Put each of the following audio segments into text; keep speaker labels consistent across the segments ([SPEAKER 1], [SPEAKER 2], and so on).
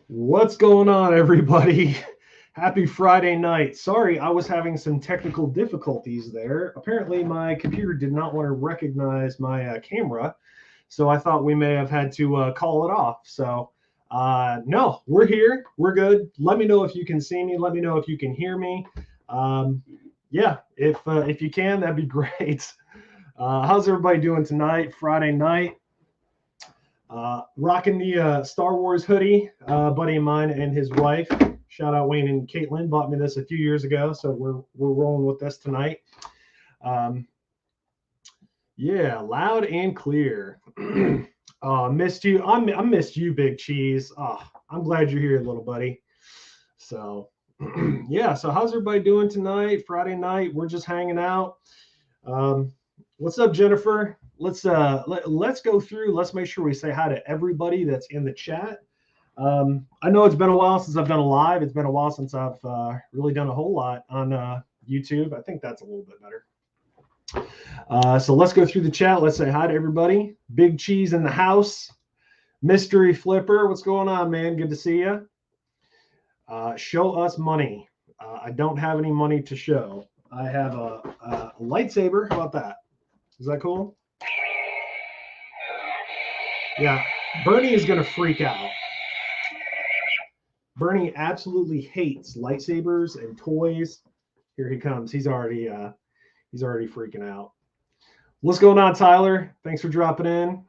[SPEAKER 1] What's going on, everybody? Happy Friday night. Sorry, I was having some technical difficulties there. Apparently, my computer did not want to recognize my camera, so I thought we may have had to call it off. No, we're here. We're good. Let me know if you can see me. Let me know if you can hear me. Um, yeah, if you can, that'd be great. How's everybody doing tonight? Friday night. Rocking the Star Wars hoodie. Buddy of mine and his wife, shout out Wayne and Caitlin, bought me this a few years ago, so we're rolling with this tonight. Um, yeah, loud and clear. Missed you. I missed you, Big Cheese. I'm glad you're here, little buddy. So yeah. So how's everybody doing tonight? Friday night. We're just hanging out. Um, what's up, Jennifer? Let's go through. Let's make sure we say hi to everybody that's in the chat. I know it's been a while since I've done a live. It's been a while since I've really done a whole lot on YouTube. I think that's a little bit better. So let's go through the chat. Let's say hi to everybody. Big Cheese in the house. Mystery Flipper, what's going on, man? Good to see you. Show us money. I don't have any money to show. I have a lightsaber. How about that? Is that cool? Yeah, Bernie is going to freak out. Bernie absolutely hates lightsabers and toys. Here he comes. He's already freaking out. What's going on, Tyler? Thanks for dropping in.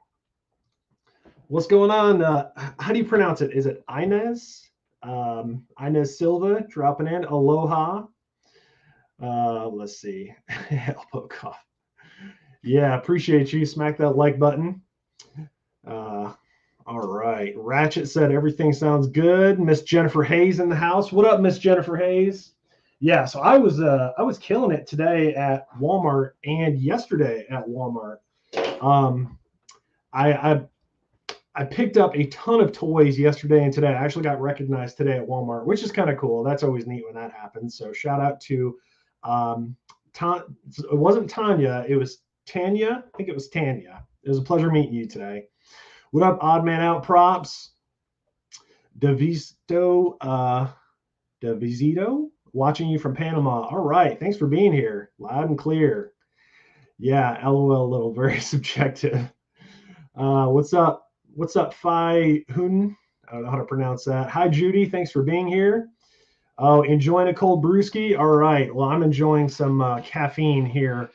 [SPEAKER 1] What's going on? How do you pronounce it? Is it Inez? Inez Silva dropping in. Aloha. Let's see. Elbow cough. Yeah, appreciate you. Smack that like button. All right. Ratchet said everything sounds good. Miss Jennifer Hayes in the house. What up, Miss Jennifer Hayes? Yeah, so I was killing it today at Walmart and yesterday at Walmart. I picked up a ton of toys yesterday and today. I actually got recognized today at Walmart, which is kind of cool. That's always neat when that happens. So shout out to it wasn't Tanya, it was Tanya. I think it was Tanya. It was a pleasure meeting you today. What up, Odd Man Out Props? Davizito, watching you from Panama. All right, thanks for being here, loud and clear. Yeah, LOL, little, very subjective. What's up? What's up, Phi Hun? I don't know how to pronounce that. Hi, Judy. Thanks for being here. Oh, enjoying a cold brewski? All right. Well, I'm enjoying some caffeine here.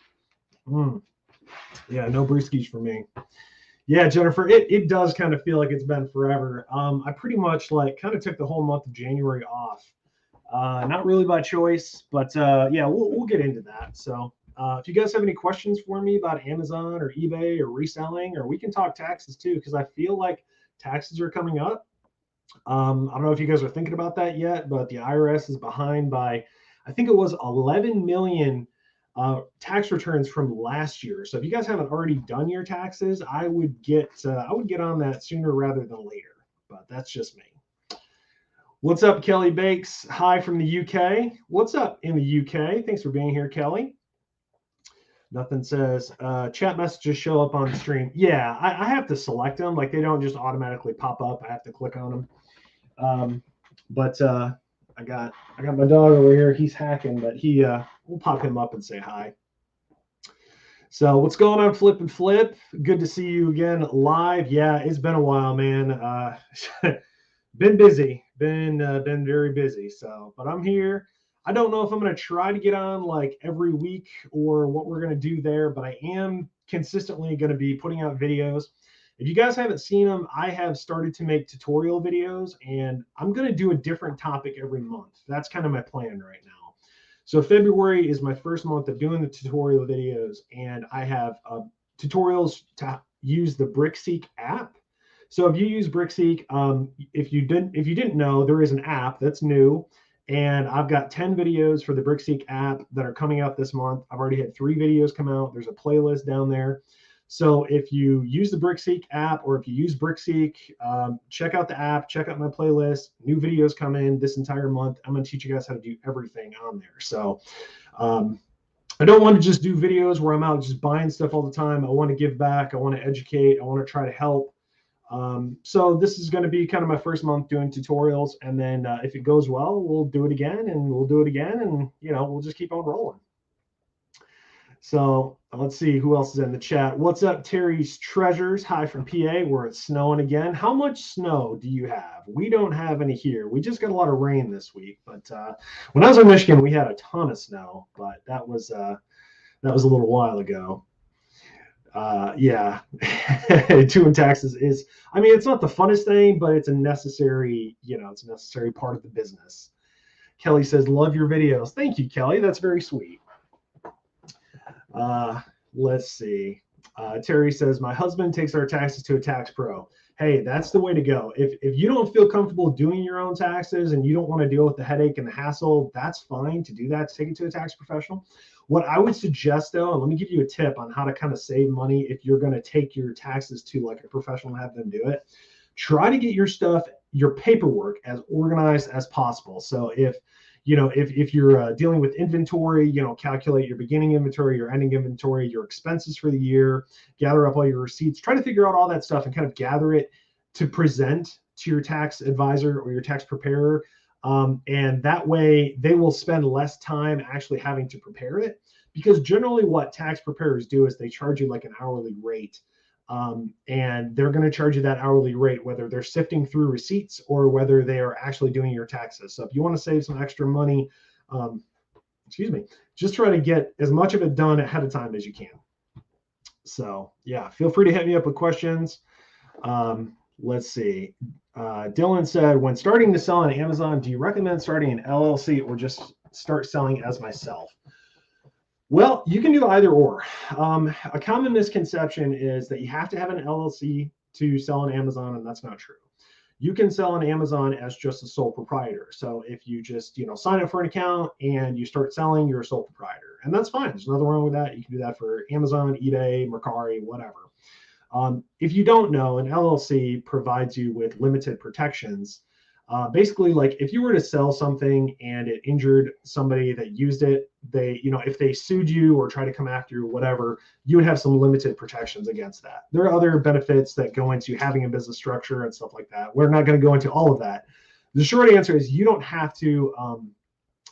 [SPEAKER 1] Yeah, no brewskis for me. Yeah, Jennifer, it does kind of feel like it's been forever. I pretty much kind of took the whole month of January off. Not really by choice, but yeah, we'll get into that. So if you guys have any questions for me about Amazon or eBay or reselling, or we can talk taxes too, because I feel like taxes are coming up. I don't know if you guys are thinking about that yet, but the IRS is behind by, I think it was 11 million tax returns from last year. So if you guys haven't already done your taxes, I would get on that sooner rather than later. But that's just me. What's up, Kelly Bakes? Hi from the UK. What's up in the UK? Thanks for being here, Kelly. Nothing says chat messages show up on the stream. Yeah, I have to select them. Like, they don't just automatically pop up. I have to click on them. But I got my dog over here. He's hacking, but we'll pop him up and say hi. So what's going on, Flip and Flip? Good to see you again live. Yeah, it's been a while, man. Been busy, been very busy. So, but I'm here. I don't know if I'm going to try to get on like every week or what we're going to do there, but I am consistently going to be putting out videos. If you guys haven't seen them, I have started to make tutorial videos, and I'm going to do a different topic every month. That's kind of my plan right now. So February is my first month of doing the tutorial videos, and I have tutorials to use the BrickSeek app. So if you use BrickSeek, if you didn't know, there is an app that's new, and I've got 10 videos for the BrickSeek app that are coming out this month. I've already had 3 videos come out. There's a playlist down there. So if you use the BrickSeek app, or if you use BrickSeek, check out the app, check out my playlist. New videos come in this entire month. I'm going to teach you guys how to do everything on there. So I don't want to just do videos where I'm out just buying stuff all the time. I want to give back. I want to educate. I want to try to help. So this is going to be kind of my first month doing tutorials, and then if it goes well, we'll do it again, and we'll do it again, and we'll just keep on rolling. So let's see who else is in the chat. What's up, Terry's Treasures? Hi from PA, where it's snowing again. How much snow do you have? We don't have any here. We just got a lot of rain this week, but when I was in Michigan, we had a ton of snow, but that was a little while ago. Yeah, doing taxes is, I mean, it's not the funnest thing, but it's a necessary, it's a necessary part of the business. Kelly says, love your videos. Thank you, Kelly. That's very sweet. Let's see. Terry says, my husband takes our taxes to a tax pro. Hey, that's the way to go. If you don't feel comfortable doing your own taxes and you don't want to deal with the headache and the hassle, that's fine to do that, to take it to a tax professional. What I would suggest, though, and let me give you a tip on how to kind of save money if you're going to take your taxes to like a professional and have them do it. Try to get your stuff, your paperwork, as organized as possible. So if you're dealing with inventory, calculate your beginning inventory, your ending inventory, your expenses for the year, gather up all your receipts, try to figure out all that stuff and kind of gather it to present to your tax advisor or your tax preparer. And that way they will spend less time actually having to prepare it, because generally what tax preparers do is they charge you like an hourly rate. And they're going to charge you that hourly rate, whether they're sifting through receipts or whether they are actually doing your taxes. So if you want to save some extra money, just try to get as much of it done ahead of time as you can. So yeah, feel free to hit me up with questions. Let's see. Dylan said, when starting to sell on Amazon, do you recommend starting an LLC or just start selling as myself? Well, you can do either or. A common misconception is that you have to have an LLC to sell on Amazon, and that's not true. You can sell on Amazon as just a sole proprietor. So if you just sign up for an account and you start selling, you're a sole proprietor, and that's fine. There's nothing wrong with that. You can do that for Amazon, eBay, Mercari, whatever. If you don't know, an LLC provides you with limited protections. Basically, like if you were to sell something and it injured somebody that used it, if they sued you or try to come after you or whatever, you would have some limited protections against that. There are other benefits that go into having a business structure and stuff like that. We're not going to go into all of that. The short answer is you don't have to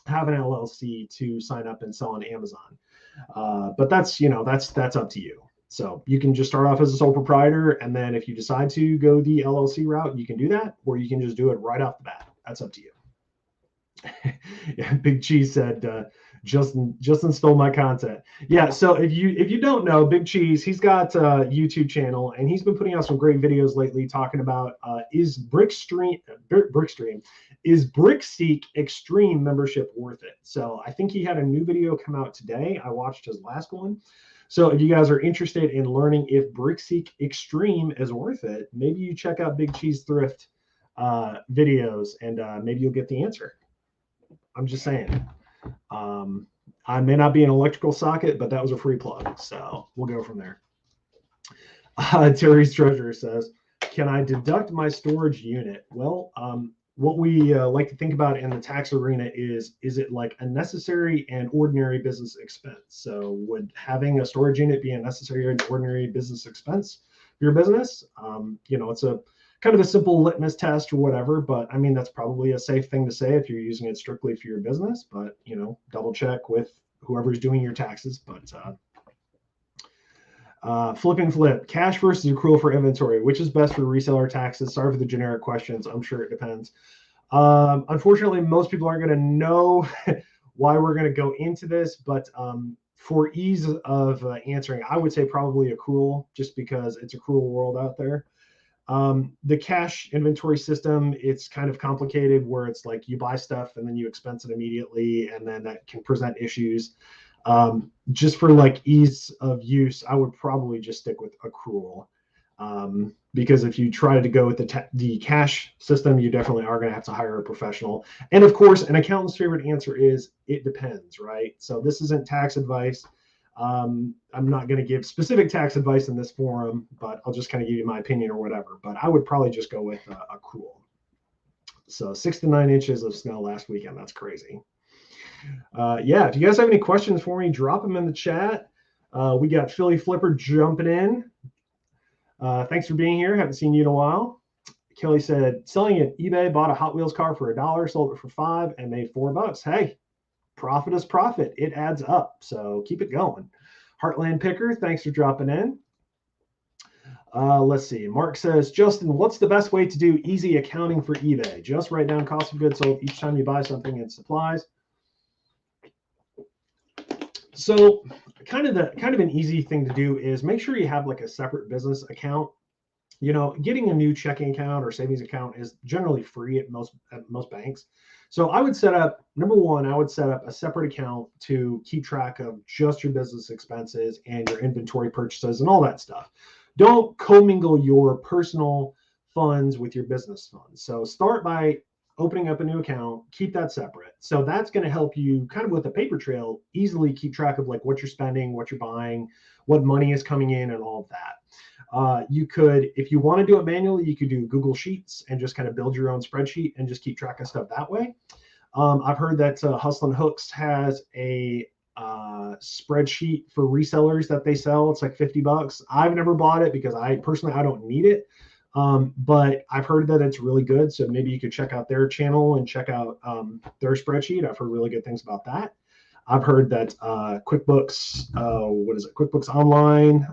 [SPEAKER 1] have an LLC to sign up and sell on Amazon. But that's up to you. So you can just start off as a sole proprietor, and then if you decide to go the LLC route, you can do that, or you can just do it right off the bat. That's up to you. Yeah, Big Cheese said, Justin stole my content. Yeah, so if you don't know, Big Cheese, he's got a YouTube channel, and he's been putting out some great videos lately talking about is Brickstream Extreme membership worth it? So I think he had a new video come out today. I watched his last one. So if you guys are interested in learning if Brickseek Extreme is worth it, maybe you check out Big Cheese Thrift videos, and maybe you'll get the answer. I'm just saying. I may not be an electrical socket, but that was a free plug. So we'll go from there. Terry's Treasurer says, can I deduct my storage unit? Well, what we like to think about in the tax arena is it like a necessary and ordinary business expense? So would having a storage unit be a necessary and ordinary business expense for your business? It's a kind of a simple litmus test or whatever, but I mean, that's probably a safe thing to say if you're using it strictly for your business, but double check with whoever's doing your taxes. But flip, cash versus accrual for inventory, which is best for reseller taxes? Sorry for the generic questions. I'm sure it depends. Unfortunately, most people aren't going to know why we're going to go into this, but for ease of answering, I would say probably accrual, just because it's a cruel world out there. The cash inventory system, it's kind of complicated, where it's like you buy stuff and then you expense it immediately, and then that can present issues. Just for like ease of use, I would probably just stick with accrual, because if you try to go with the cash system, you definitely are going to have to hire a professional. And of course, an accountant's favorite answer is it depends, right? So this isn't tax advice. I'm not going to give specific tax advice in this forum, but I'll just kind of give you my opinion or whatever. But I would probably just go with accrual. So 6 to 9 inches of snow last weekend. That's crazy. Yeah, if you guys have any questions for me, drop them in the chat. We got Philly Flipper jumping in. Thanks for being here. Haven't seen you in a while. Kelly said, selling at eBay, bought a Hot Wheels car for $1, sold it for $5, and made $4. Hey, profit is profit. It adds up. So keep it going. Heartland Picker, thanks for dropping in. Let's see. Mark says, Justin, what's the best way to do easy accounting for eBay? Just write down cost of goods sold each time you buy something in supplies. So kind of an easy thing to do is make sure you have like a separate business account. You know, getting a new checking account or savings account is generally free at most banks. So I would set up, number one, I would set up a separate account to keep track of just your business expenses and your inventory purchases and all that stuff. Don't commingle your personal funds with your business funds. So start by opening up a new account, keep that separate. So that's going to help you kind of with a paper trail, easily keep track of like what you're spending, what you're buying, what money is coming in and all of that. You could, if you want to do it manually, you could do Google Sheets and just kind of build your own spreadsheet and just keep track of stuff that way. I've heard that Hustlin' Hooks has a spreadsheet for resellers that they sell. It's like $50. I've never bought it because I don't need it. But I've heard that it's really good. So maybe you could check out their channel and check out their spreadsheet. I've heard really good things about that. I've heard that QuickBooks, QuickBooks Online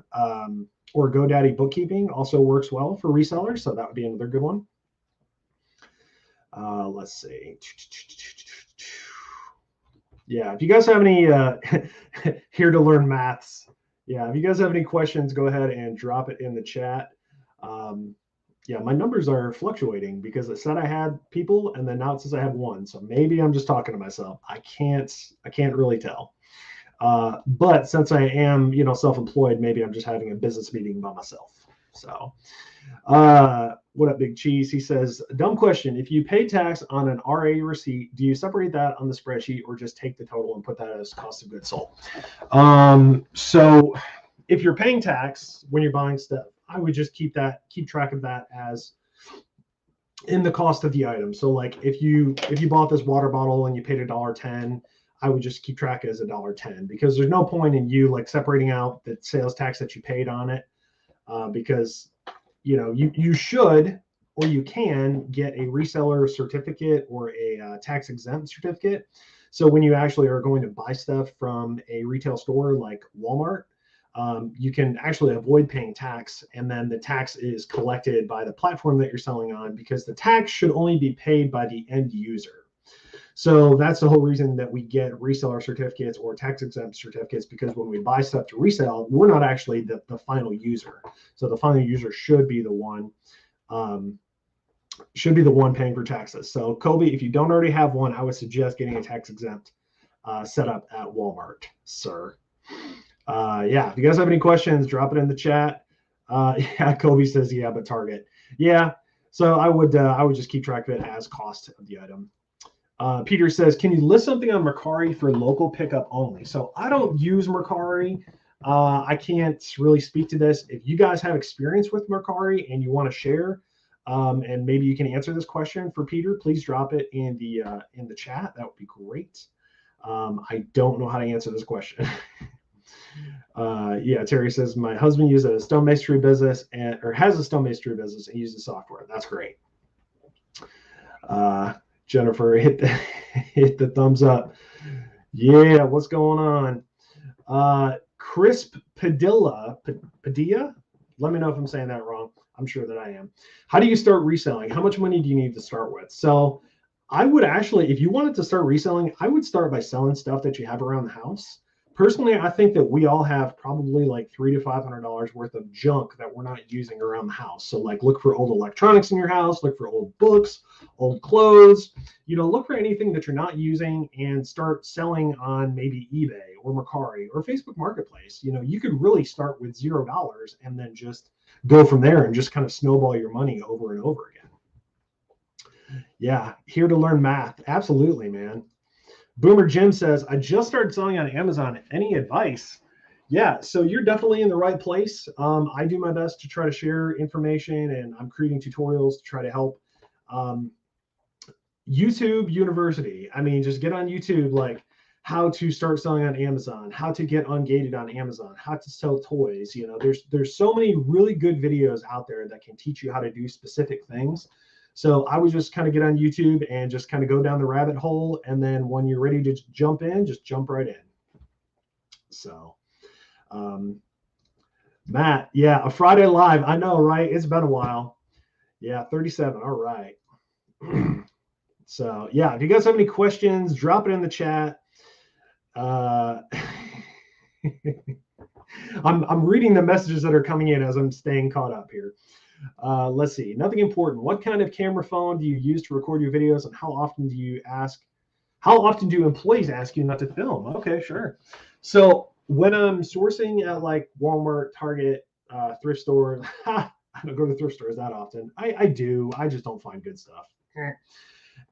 [SPEAKER 1] or GoDaddy Bookkeeping also works well for resellers. So that would be another good one. Let's see. Yeah, if you guys have any here to learn maths, yeah, if you guys have any questions, go ahead and drop it in the chat. Yeah, my numbers are fluctuating because it said I had people and then now it says I have one. So maybe I'm just talking to myself. I can't really tell. But since I am, self-employed, maybe I'm just having a business meeting by myself. So what up, Big Cheese? He says, dumb question. If you pay tax on an RA receipt, do you separate that on the spreadsheet or just take the total and put that as cost of goods sold? So if you're paying tax when you're buying stuff, I would just keep track of that as in the cost of the item. So like if you bought this water bottle and you paid $1.10, I would just keep track as $1.10 because there's no point in you like separating out the sales tax that you paid on it because you should or you can get a reseller certificate or a tax exempt certificate. So when you actually are going to buy stuff from a retail store like Walmart, you can actually avoid paying tax, and then the tax is collected by the platform that you're selling on because the tax should only be paid by the end user. So that's the whole reason that we get reseller certificates or tax exempt certificates, because when we buy stuff to resell, we're not actually the final user. So the final user should be the one paying for taxes. So Kobe, if you don't already have one, I would suggest getting a tax exempt set up at Walmart, sir. Yeah, if you guys have any questions, drop it in the chat. Yeah, Kobe says, yeah, but Target. Yeah, so I would just keep track of it as cost of the item. Peter says, can you list something on Mercari for local pickup only? So I don't use Mercari. I can't really speak to this. If you guys have experience with Mercari and you want to share, and maybe you can answer this question for Peter, please drop it in the chat. That would be great. I don't know how to answer this question. Yeah, Terry says, my husband uses a stone masonry business or has a stone masonry business and uses software. That's great. Jennifer, hit the thumbs up. Yeah, what's going on? Crisp Padilla, let me know if I'm saying that wrong. I'm sure that I am. How do you start reselling? How much money do you need to start with? So I would actually, if you wanted to start reselling, I would start by selling stuff that you have around the house. Personally, I think that we all have probably like $300 to $500 worth of junk that we're not using around the house. So like look for old electronics in your house, look for old books, old clothes, look for anything that you're not using and start selling on maybe eBay or Mercari or Facebook Marketplace. You could really start with $0 and then just go from there and just kind of snowball your money over and over again. Yeah, here to learn math. Absolutely, man. Boomer Jim says, I just started selling on Amazon. Any advice? Yeah, so you're definitely in the right place. I do my best to try to share information, and I'm creating tutorials to try to help. YouTube University. I mean, just get on YouTube. Like, how to start selling on Amazon, how to get ungated on Amazon, how to sell toys. You know, there's so many really good videos out there that can teach you how to do specific things. So I would just kind of get on YouTube and just kind of go down the rabbit hole. And then when you're ready to jump in, just jump right in. So, Matt, yeah, a Friday live. I know, right? It's been a while. Yeah, 37. All right. So yeah, if you guys have any questions, drop it in the chat. I'm reading the messages that are coming in as I'm staying caught up here. Let's see. Nothing important. What kind of camera phone do you use to record your videos, and how often do employees ask you not to film? Okay, sure. So when I'm sourcing at like Walmart, Target, thrift stores, I don't go to thrift stores that often. I do. I just don't find good stuff.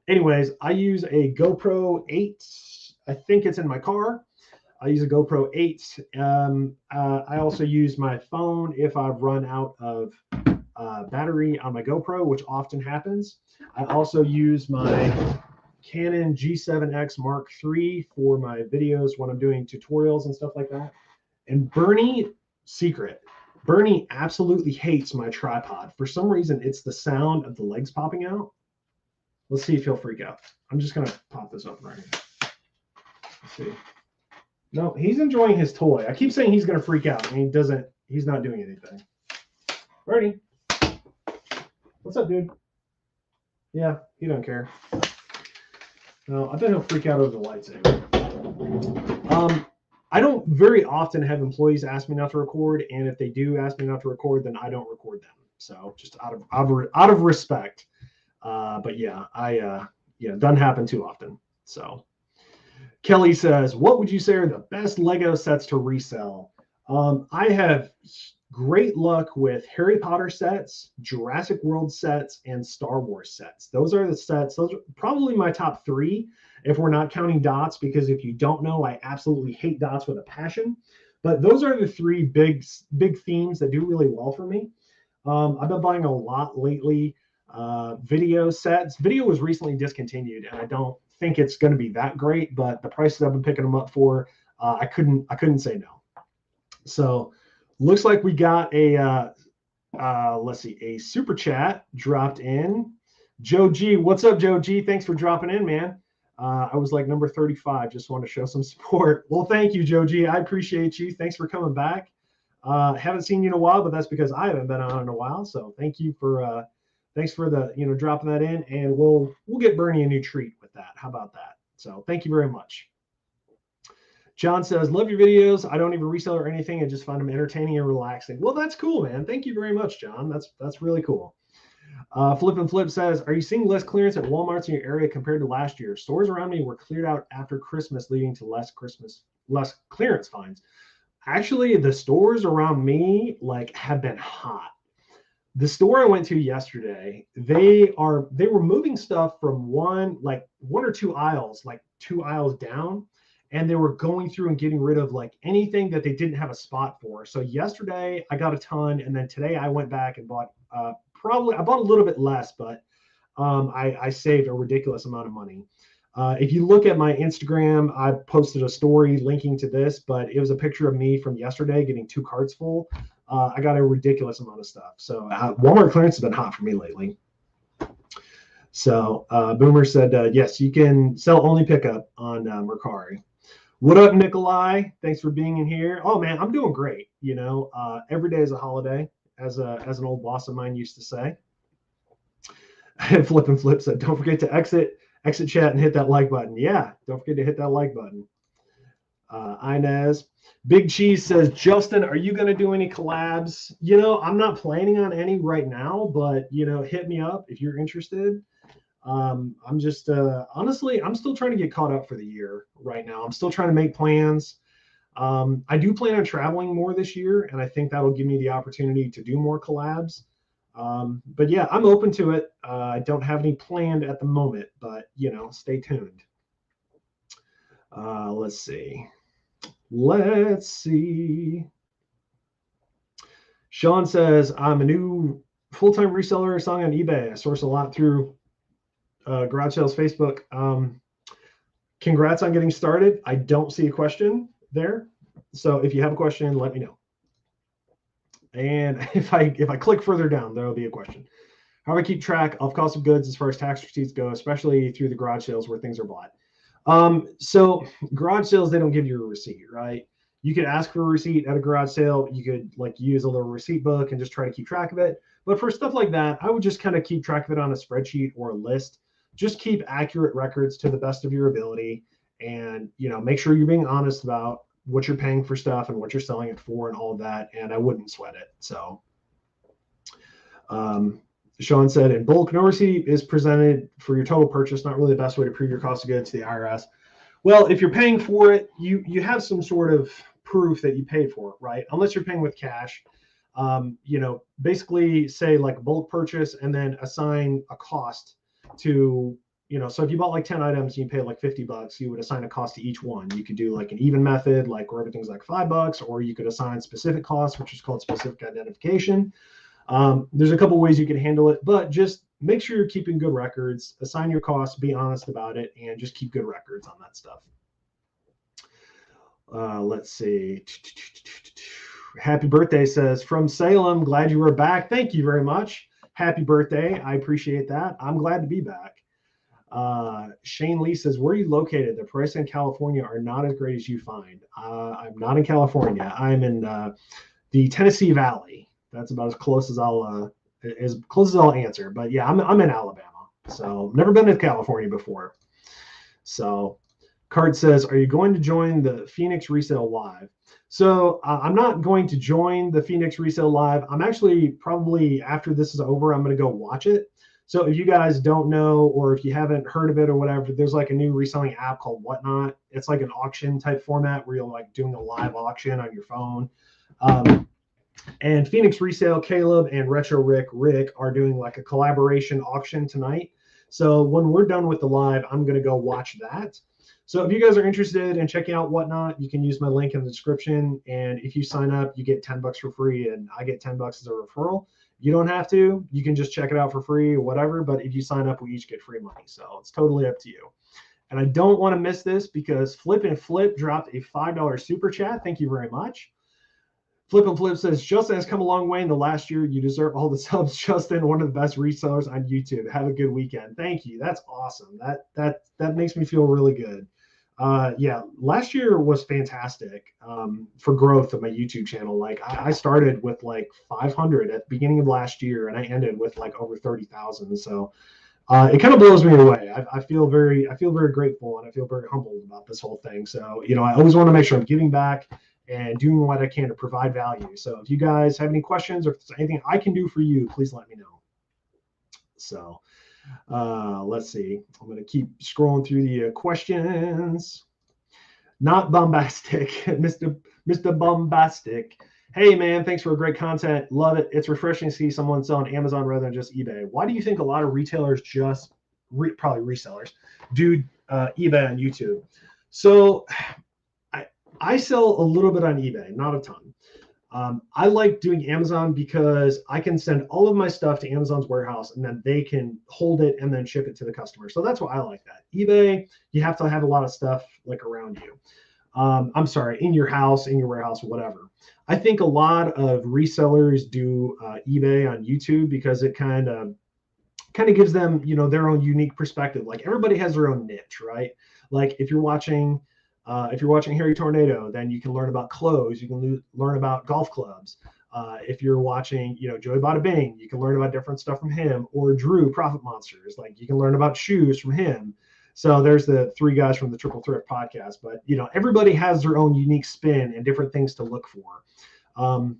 [SPEAKER 1] Anyways, I use a GoPro 8. I think it's in my car. I use a GoPro 8. I also use my phone if I've run out of battery on my GoPro, which often happens. I also use my Canon G7X Mark III for my videos when I'm doing tutorials and stuff like that. And Bernie absolutely hates my tripod. For some reason, it's the sound of the legs popping out. Let's see if he'll freak out. I'm just going to pop this open right here. Let's see. No, he's enjoying his toy. I keep saying he's going to freak out, and he's not doing anything. Bernie. What's up, dude? Yeah, he don't care. No, I bet he'll freak out over the lightsaber. I don't very often have employees ask me not to record, and if they do ask me not to record, then I don't record them. So just out of respect. But yeah, doesn't happen too often. So Kelly says, what would you say are the best Lego sets to resell? I have great luck with Harry Potter sets, Jurassic World sets, and Star Wars sets. Those are the sets. Those are probably my top 3 if we're not counting dots, because if you don't know, I absolutely hate dots with a passion. But those are the 3 big themes that do really well for me. I've been buying a lot lately. Video sets. Video was recently discontinued, and I don't think it's going to be that great, but the prices I've been picking them up for, I couldn't say no. So looks like we got a let's see, a super chat dropped in. Joe G, what's up, Joe G? Thanks for dropping in, man. I was like number 35. Just want to show some support. Well, thank you, Joe G. I appreciate you. Thanks for coming back. Haven't seen you in a while, but that's because I haven't been on in a while. So thank you for thanks for the dropping that in, and we'll get Bernie a new treat with that. How about that? So thank you very much. John says, love your videos. I don't even resell or anything. I just find them entertaining and relaxing. Well, that's cool, man. Thank you very much, John. That's really cool. Flip and Flip says, are you seeing less clearance at Walmarts in your area compared to last year? Stores around me were cleared out after Christmas, leading to less clearance finds. Actually, the stores around me have been hot. The store I went to yesterday, they were moving stuff from one or two aisles, 2 aisles down, and they were going through and getting rid of anything that they didn't have a spot for. So yesterday I got a ton, and then today I went back and bought I bought a little bit less, but I saved a ridiculous amount of money. If you look at my Instagram, I posted a story linking to this, but it was a picture of me from yesterday getting 2 carts full. I got a ridiculous amount of stuff. So Walmart clearance has been hot for me lately. So Boomer said, yes, you can sell only pickup on Mercari. What up, Nikolai? Thanks for being in here. Oh man, I'm doing great. Every day is a holiday, as an old boss of mine used to say. Flip and Flip said, don't forget to exit chat and hit that like button. Yeah, don't forget to hit that like button. Inez. Big Cheese says, Justin, are you going to do any collabs? I'm not planning on any right now, but, hit me up if you're interested. I'm just, honestly, I'm still trying to get caught up for the year right now. I'm still trying to make plans. I do plan on traveling more this year, and I think that'll give me the opportunity to do more collabs. But yeah, I'm open to it. I don't have any planned at the moment, but, stay tuned. Let's see. Sean says, I'm a new full-time reseller selling on eBay. I source a lot through Garage Sales Facebook. congrats on getting started. I don't see a question there. So if you have a question, let me know. And if I click further down, there'll be a question. How do I keep track of cost of goods as far as tax receipts go, especially through the garage sales where things are bought? So garage sales, they don't give you a receipt, right? You could ask for a receipt at a garage sale. You could like use a little receipt book and just try to keep track of it. But for stuff like that, I would just kind of keep track of it on a spreadsheet or a list. Just keep accurate records to the best of your ability, and make sure you're being honest about what you're paying for stuff and what you're selling it for and all of that. And I wouldn't sweat it. So, Sean said, in bulk, no receipt is presented for your total purchase. Not really the best way to prove your cost of goods to the IRS. Well, if you're paying for it, you have some sort of proof that you paid for it, right? Unless you're paying with cash. Basically say like a bulk purchase and then assign a cost to, so if you bought like 10 items and you paid like $50, you would assign a cost to each one. You could do like an even method, like where everything's like $5, or you could assign specific costs, which is called specific identification. There's a couple ways you can handle it, but just make sure you're keeping good records, assign your costs, be honest about it, and just keep good records on that stuff. Let's see. Happy birthday says, from Salem, glad you were back. Thank you very much. Happy birthday. I appreciate that. I'm glad to be back. Shane Lee says, where are you located? The prices in California are not as great as you find. I'm not in California. I'm in the Tennessee Valley. That's about as close as I'll answer. But yeah, I'm in Alabama. So never been to California before. So Card says, are you going to join the Phoenix Resale Live? So I'm not going to join the Phoenix Resale Live. I'm actually probably, after this is over, I'm going to go watch it. So if you guys don't know, or if you haven't heard of it or whatever, there's like a new reselling app called Whatnot. It's like an auction type format where you're like doing a live auction on your phone. And Phoenix Resale, Caleb, and Retro Rick are doing like a collaboration auction tonight. So when we're done with the live, I'm going to go watch that. So if you guys are interested in checking out Whatnot, you can use my link in the description. And if you sign up, you get $10 for free, and I get $10 as a referral. You don't have to. You can just check it out for free or whatever. But if you sign up, we each get free money. So it's totally up to you. And I don't want to miss this because Flip and Flip dropped a $5 super chat. Thank you very much. Flip and Flip says, Justin has come a long way in the last year. You deserve all the subs, Justin, one of the best resellers on YouTube. Have a good weekend. Thank you. That's awesome. That makes me feel really good. Yeah, last year was fantastic for growth of my YouTube channel. Like I started with like 500 at the beginning of last year, and I ended with like over 30,000. So it kind of blows me away. I feel very grateful, and I feel very humbled about this whole thing. So I always want to make sure I'm giving back and doing what I can to provide value. So if you guys have any questions or if there's anything I can do for you, please let me know. So let's see. I'm going to keep scrolling through the questions. Not bombastic, Mr. Bombastic. Hey man, thanks for great content. Love it. It's refreshing to see someone selling Amazon rather than just eBay. Why do you think a lot of retailers just, probably resellers, do eBay on YouTube? So I sell a little bit on eBay, not a ton. I like doing Amazon because I can send all of my stuff to Amazon's warehouse, and then they can hold it and then ship it to the customer. So that's why I like that. eBay, you have to have a lot of stuff like around you. I'm sorry, in your house, in your warehouse, whatever. I think a lot of resellers do eBay on YouTube because it kind of gives them, their own unique perspective. Like everybody has their own niche, right? Like if you're watching Harry Tornado, then you can learn about clothes. You can learn about golf clubs. If you're watching, Joey Bada Bing, you can learn about different stuff from him. Or Drew, Profit Monsters, like you can learn about shoes from him. So there's the three guys from the Triple Thrift podcast. But everybody has their own unique spin and different things to look for. And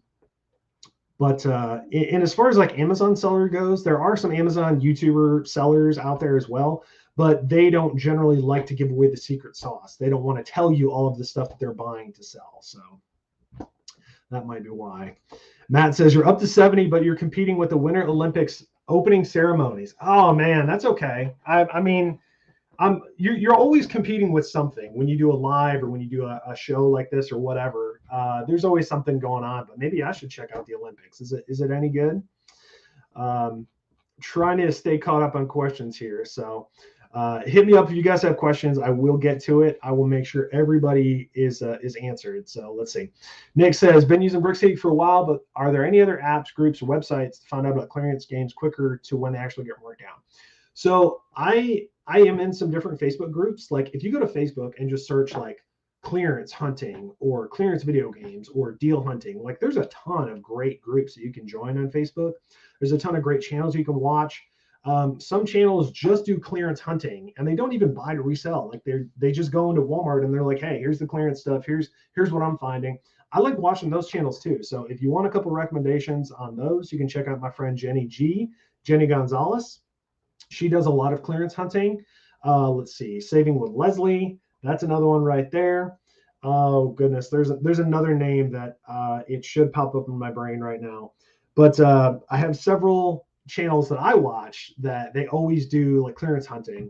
[SPEAKER 1] as far as like Amazon seller goes, there are some Amazon YouTuber sellers out there as well. But they don't generally like to give away the secret sauce. They don't want to tell you all of the stuff that they're buying to sell. So that might be why. Matt says, you're up to 70, but you're competing with the Winter Olympics opening ceremonies. Oh, man, that's okay. I mean, you're always competing with something when you do a live or when you do a show like this or whatever. There's always something going on, but maybe I should check out the Olympics. Is it any good? Trying to stay caught up on questions here. So Hit me up if you guys have questions. I will get to it. I will make sure everybody is answered. So let's see. Nick says, been using Brickcity for a while, but are there any other apps, groups, or websites to find out about clearance games quicker to when they actually get marked down? So I am in some different Facebook groups. Like if you go to Facebook and just search like clearance hunting or clearance video games or deal hunting, like there's a ton of great groups that you can join on Facebook. There's a ton of great channels you can watch. Some channels just do clearance hunting and they don't even buy to resell. Like they just go into Walmart and they're like, hey, here's the clearance stuff. Here's what I'm finding. I like watching those channels too. So if you want a couple recommendations on those, you can check out my friend Jenny Gonzalez. She does a lot of clearance hunting. Let's see, Saving with Leslie. That's another one right there. Oh goodness, there's another name that it should pop up in my brain right now. But I have several channels that I watch that they always do like clearance hunting,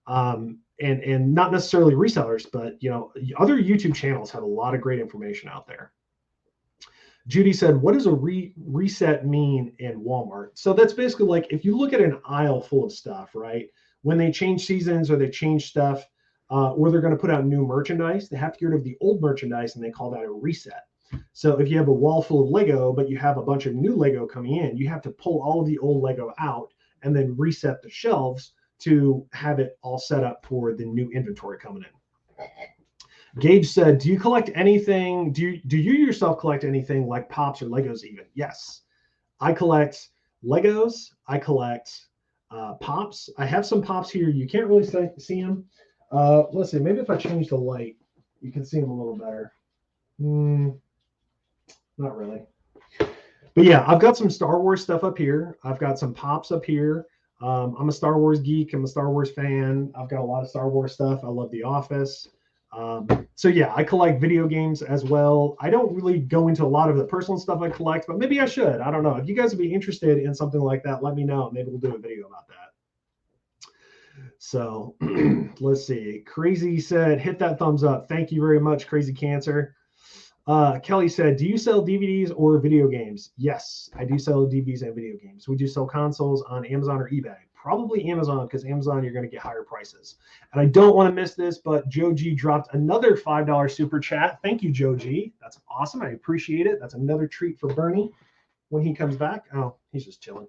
[SPEAKER 1] and not necessarily resellers, but other YouTube channels have a lot of great information out there. Judy said, what does a reset mean in Walmart? So that's basically like if you look at an aisle full of stuff, right? When they change seasons or they change stuff, or they're going to put out new merchandise, they have to get rid of the old merchandise and they call that a reset. So if you have a wall full of Lego, but you have a bunch of new Lego coming in, you have to pull all of the old Lego out and then reset the shelves to have it all set up for the new inventory coming in. Gage said, do you collect anything? Do you yourself collect anything like Pops or Legos even? Yes. I collect Legos. I collect Pops. I have some Pops here. You can't really see them. Let's see. Maybe if I change the light, you can see them a little better. Not really. But yeah, I've got some Star Wars stuff up here. I've got some Pops up here. I'm a Star Wars geek. I'm a Star Wars fan. I've got a lot of Star Wars stuff. I love The Office. So yeah, I collect video games as well. I don't really go into a lot of the personal stuff I collect, but maybe I should. I don't know. If you guys would be interested in something like that, let me know. Maybe we'll do a video about that. So let's see. Crazy said, hit that thumbs up. Thank you very much, Crazy Cancer. Kelly said, do you sell DVDs or video games? Yes, I do sell DVDs and video games. We do sell consoles on Amazon or eBay. Probably Amazon, because Amazon, you're going to get higher prices. And I don't want to miss this, but Joe G dropped another $5 super chat. Thank you, Joe G. That's awesome. I appreciate it. That's another treat for Bernie when he comes back. Oh, he's just chilling.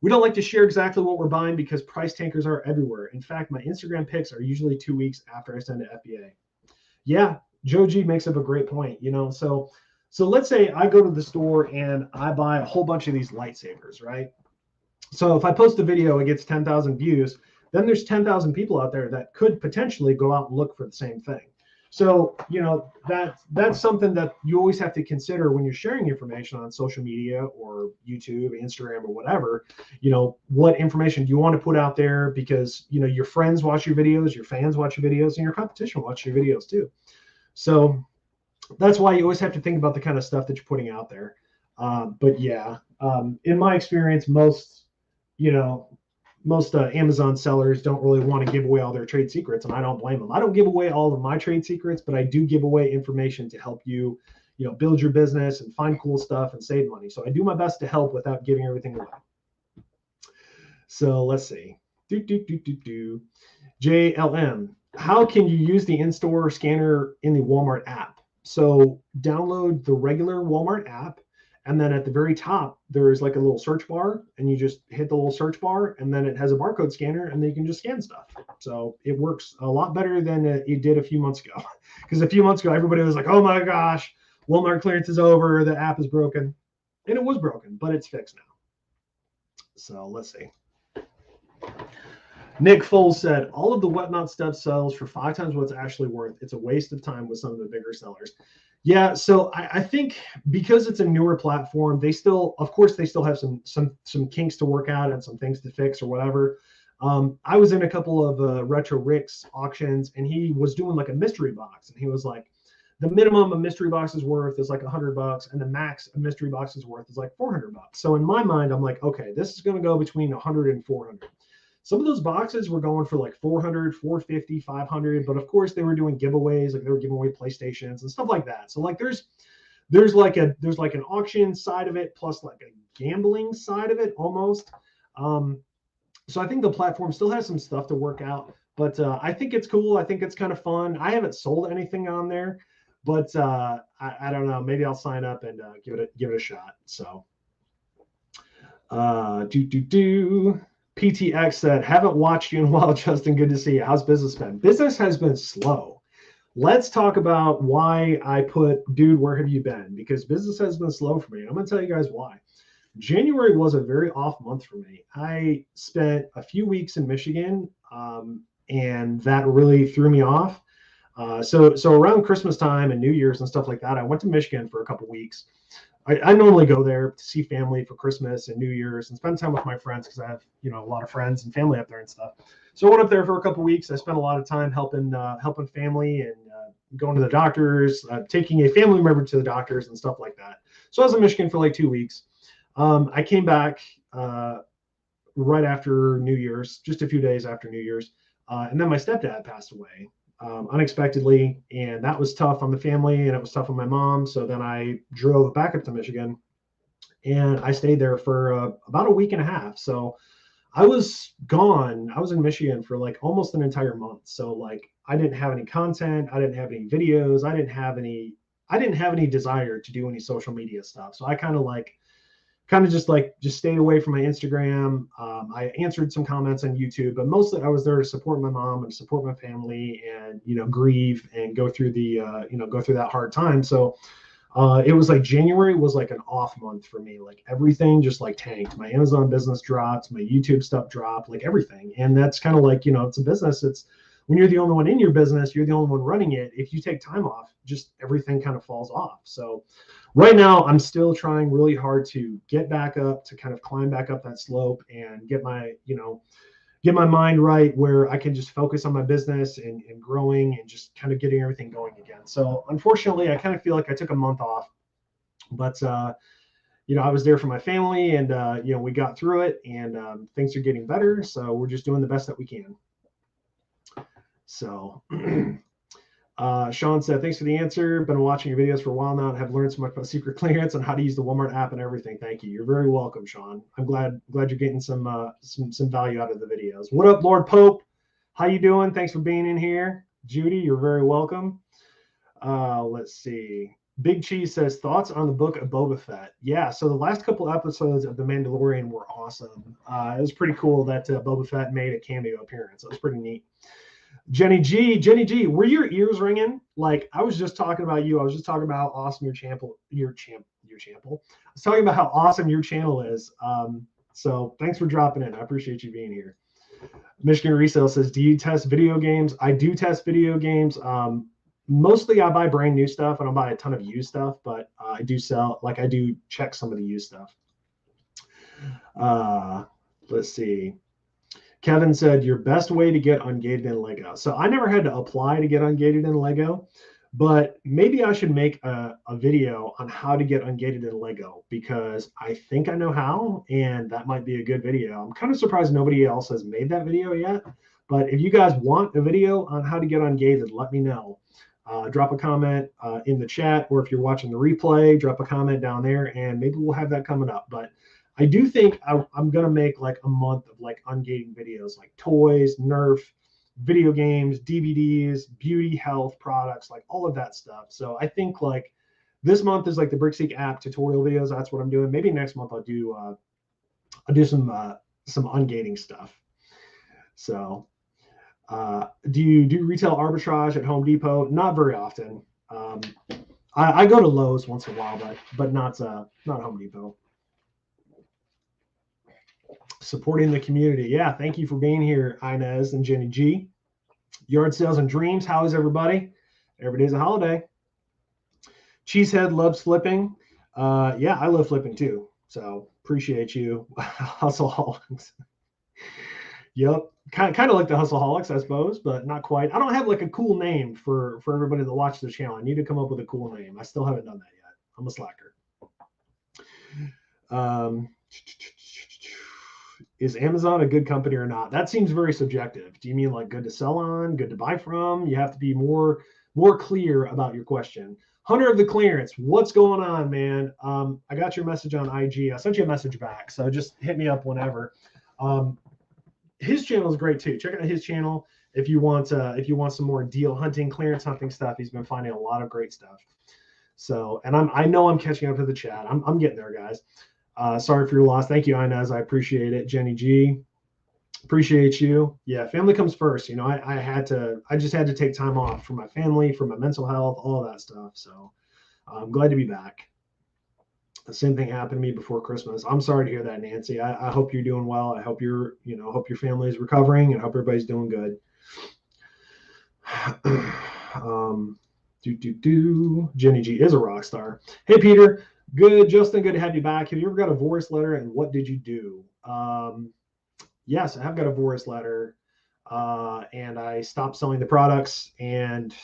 [SPEAKER 1] We don't like to share exactly what we're buying because price tankers are everywhere. In fact, my Instagram pics are usually 2 weeks after I send to FBA. Yeah, Joe G makes up a great point. So let's say I go to the store and I buy a whole bunch of these lightsabers, right? So if I post a video, it gets 10,000 views, then there's 10,000 people out there that could potentially go out and look for the same thing. So, that's something that you always have to consider when you're sharing information on social media or YouTube, Instagram, or whatever. What information do you want to put out there? Because, your friends watch your videos, your fans watch your videos, and your competition watch your videos too. So that's why you always have to think about the kind of stuff that you're putting out there. But yeah, in my experience, most Amazon sellers don't really want to give away all their trade secrets, and I don't blame them. I don't give away all of my trade secrets, but I do give away information to help you, build your business and find cool stuff and save money. So I do my best to help without giving everything away. So let's see. JLM, how can you use the in-store scanner in the Walmart app? So download the regular Walmart app. And then at the very top, there is like a little search bar, and you just hit the little search bar, and then it has a barcode scanner, and then you can just scan stuff. So it works a lot better than it did a few months ago. Because a few months ago, everybody was like, oh my gosh, Walmart clearance is over, the app is broken. And it was broken, but it's fixed now. So let's see. Nick Foles said, all of the whatnot stuff sells for 5 times what it's actually worth. It's a waste of time with some of the bigger sellers. Yeah, so I think because it's a newer platform, they still have some kinks to work out and some things to fix or whatever. I was in a couple of Retro Rick's auctions, and he was doing like a mystery box, and he was like, the minimum a mystery box is worth is like $100, and the max a mystery box is worth is like $400. So in my mind, I'm like, okay, this is going to go between 100 and 400. Some of those boxes were going for like 400, 450, 500, but of course they were doing giveaways, like they were giving away PlayStations and stuff like that. So like there's like an auction side of it plus like a gambling side of it almost. So I think the platform still has some stuff to work out, but I think it's cool. I think it's kind of fun. I haven't sold anything on there, but I don't know. Maybe I'll sign up and give it a shot. So PTX said, haven't watched you in a while, Justin. Good to see you. How's business been? Business has been slow. Let's talk about why I put, dude, where have you been? Because business has been slow for me. And I'm going to tell you guys why. January was a very off month for me. I spent a few weeks in Michigan, and that really threw me off. So around Christmas time and New Year's and stuff like that, I went to Michigan for a couple weeks. I normally go there to see family for Christmas and New Year's and spend time with my friends because I have, you know, a lot of friends and family up there and stuff. So I went up there for a couple weeks. I spent a lot of time helping family and going to the doctors, taking a family member to the doctors and stuff like that. So I was in Michigan for like 2 weeks. I came back right after New Year's, just a few days after New Year's, and then my stepdad passed away unexpectedly, and that was tough on the family, and it was tough on my mom. So then I drove back up to Michigan, and I stayed there for about a week and a half. So I was gone. I was in Michigan for like almost an entire month. So like I didn't have any content. I didn't have any videos. I didn't have any desire to do any social media stuff. So I kind of just stayed away from my Instagram. I answered some comments on YouTube, but mostly I was there to support my mom and support my family and, you know, grieve and go through that hard time. So it was like January was like an off month for me. Like everything just like tanked. My Amazon business dropped, my YouTube stuff dropped, like everything. And that's kind of like, you know, it's a business. It's when you're the only one in your business, you're the only one running it. If you take time off, just everything kind of falls off. So right now I'm still trying really hard to get back up, to kind of climb back up that slope and get my mind right where I can just focus on my business and growing and just kind of getting everything going again. So unfortunately, I kind of feel like I took a month off, but you know, I was there for my family, and you know, we got through it, and things are getting better. So we're just doing the best that we can. So Sean said, thanks for the answer. Been watching your videos for a while now and have learned so much about secret clearance and how to use the Walmart app and everything. Thank you. You're very welcome, Sean. I'm glad you're getting some value out of the videos. What up, Lord Pope? How you doing? Thanks for being in here. Judy, you're very welcome. Let's see. Big Cheese says, thoughts on the book of Boba Fett? Yeah, so the last couple episodes of The Mandalorian were awesome. It was pretty cool that Boba Fett made a cameo appearance. It was pretty neat. Jenny G, were your ears ringing? Like, I was just talking about you. I was just talking about how awesome your channel. I was talking about how awesome your channel is. So thanks for dropping in. I appreciate you being here. Michigan Resale says, do you test video games? I do test video games. Mostly I buy brand new stuff. I don't buy a ton of used stuff, but I do check some of the used stuff. Let's see. Kevin said, your best way to get ungated in Lego. So I never had to apply to get ungated in Lego, but maybe I should make a video on how to get ungated in Lego, because I think I know how, and that might be a good video. I'm kind of surprised nobody else has made that video yet, but if you guys want a video on how to get ungated, let me know. Drop a comment in the chat, or if you're watching the replay, drop a comment down there, and maybe we'll have that coming up. But I do think I'm going to make like a month of like ungating videos, like toys, Nerf, video games, DVDs, beauty, health products, like all of that stuff. So I think like this month is like the Brickseek app tutorial videos. That's what I'm doing. Maybe next month I'll do some ungating stuff. So do you do retail arbitrage at Home Depot? Not very often. I go to Lowe's once in a while, but not Home Depot. Supporting the community. Yeah, thank you for being here, Inez and Jenny G. Yard sales and dreams. How is everybody? Every day's a holiday. Cheesehead loves flipping. Yeah, I love flipping too. So appreciate you. Hustleholics. Yep. Kind of like the Hustleholics, I suppose, but not quite. I don't have like a cool name for everybody that watches the channel. I need to come up with a cool name. I still haven't done that yet. I'm a slacker. Is Amazon a good company or not? That seems very subjective. Do you mean like good to sell on, good to buy from? You have to be more clear about your question. Hunter of the Clearance, what's going on, man? I got your message on IG. I sent you a message back, so just hit me up whenever. his channel is great too. Check out his channel if you want some more deal hunting, clearance hunting stuff. He's been finding a lot of great stuff. So, and I know I'm catching up to the chat. I'm getting there, guys. Sorry for your loss. Thank you, Inez. I appreciate it. Jenny G, appreciate you. Yeah, family comes first. You know, I just had to take time off for my family, for my mental health, all of that stuff. So I'm glad to be back. The same thing happened to me before Christmas. I'm sorry to hear that, Nancy. I hope you're doing well. I hope hope your family is recovering, and hope everybody's doing good. Jenny G is a rock star. Hey, Peter. Good, Justin. Good to have you back. Have you ever got a voice letter, and what did you do? Yes, I have got a voice letter, and I stopped selling the products and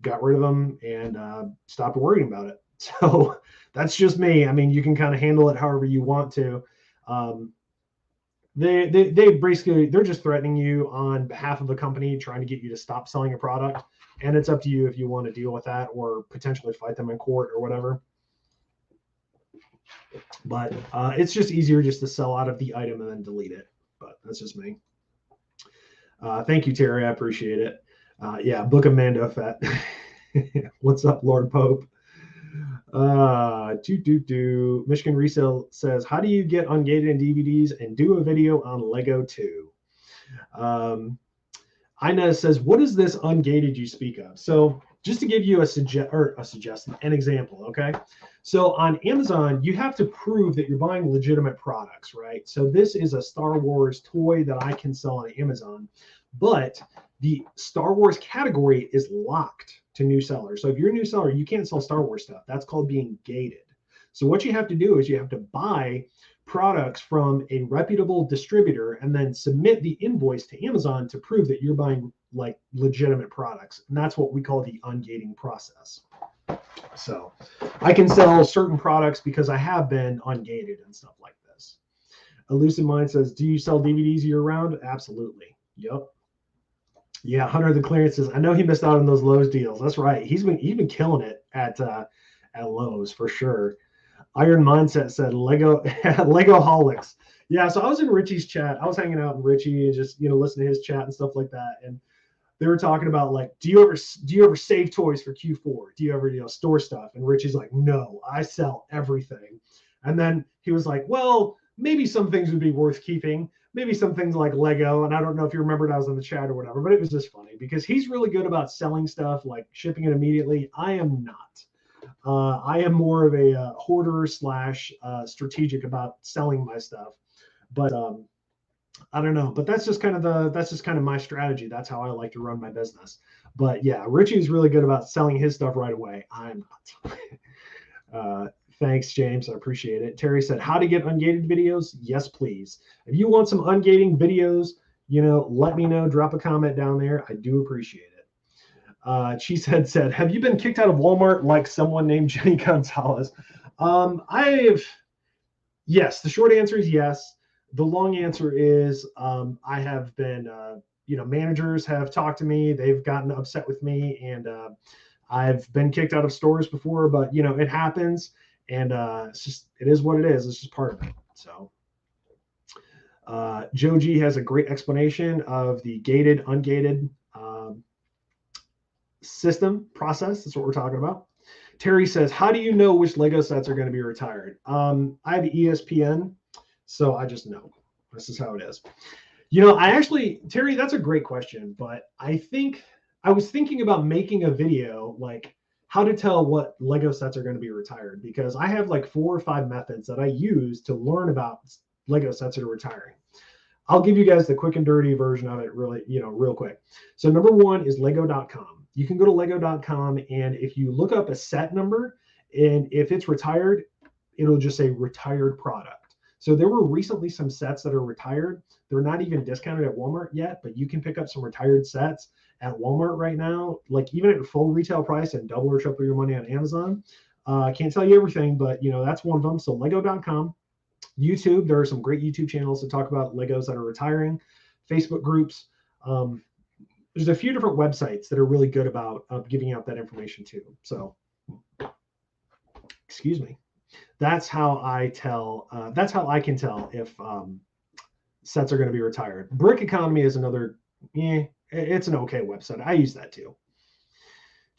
[SPEAKER 1] got rid of them and stopped worrying about it. So that's just me. I mean, you can kind of handle it however you want to. They basically, they're just threatening you on behalf of the company, trying to get you to stop selling a product. And it's up to you if you want to deal with that or potentially fight them in court or whatever. But it's just easier just to sell out of the item and then delete it. But that's just me. Thank you, Terry. I appreciate it. Yeah, Book of Mando Fett. What's up, Lord Pope? Michigan Resale says, how do you get ungated in DVDs and do a video on Lego too? Inez says, what is this ungated you speak of? So just to give you an example, okay? So on Amazon, you have to prove that you're buying legitimate products, right? So this is a Star Wars toy that I can sell on Amazon, but the Star Wars category is locked to new sellers. So if you're a new seller, you can't sell Star Wars stuff. That's called being gated. So what you have to do is you have to buy products from a reputable distributor and then submit the invoice to Amazon to prove that you're buying like legitimate products. And that's what we call the ungating process. So I can sell certain products because I have been ungated and stuff like this. Elusive Mind says, do you sell DVDs year round? Absolutely. Yep. Yeah, Hunter the Clearances. I know he missed out on those Lowe's deals. That's right. He's been killing it at Lowe's for sure. Iron Mindset said Legoholics. Yeah, so I was in Richie's chat. I was hanging out with Richie and just listening to his chat and stuff like that. And they were talking about like, do you ever save toys for Q4? Do you ever store stuff? And Richie's like, no, I sell everything. And then he was like, well, maybe some things would be worth keeping. Maybe some things like Lego. And I don't know if you remembered I was in the chat or whatever, but it was just funny because he's really good about selling stuff, like shipping it immediately. I am not. I am more of a hoarder / strategic about selling my stuff. But I don't know. But that's just kind of my strategy. That's how I like to run my business. But yeah, Richie's really good about selling his stuff right away. I'm not. Thanks, James. I appreciate it. Terry said, how to get ungated videos? Yes, please. If you want some ungating videos, let me know. Drop a comment down there. I do appreciate it. Cheesehead said, have you been kicked out of Walmart like someone named Jenny Gonzalez? Yes, the short answer is yes. The long answer is I have been, managers have talked to me. They've gotten upset with me, and I've been kicked out of stores before, but it happens. And it is what it is. It's just part of it. So Joe G has a great explanation of the gated, ungated system process. That's what we're talking about. Terry says, how do you know which Lego sets are going to be retired? I have ESPN, so I just know. This is how it is. Terry, that's a great question, but I was thinking about making a video like how to tell what Lego sets are going to be retired, because I have like 4 or 5 methods that I use to learn about Lego sets that are retiring. I'll give you guys the quick and dirty version of it real quick. So number 1 is lego.com. You can go to lego.com, and if you look up a set number, and if it's retired, it'll just say retired product. So there were recently some sets that are retired. They're not even discounted at Walmart yet, but you can pick up some retired sets at Walmart right now, like even at full retail price and double or triple your money on Amazon. I can't tell you everything, but that's one of them. So lego.com. YouTube, there are some great YouTube channels that talk about Legos that are retiring. Facebook groups. There's a few different websites that are really good about giving out that information too. So, excuse me. That's how I tell. That's how I can tell if sets are going to be retired. Brick Economy is another, it's an okay website. I use that too.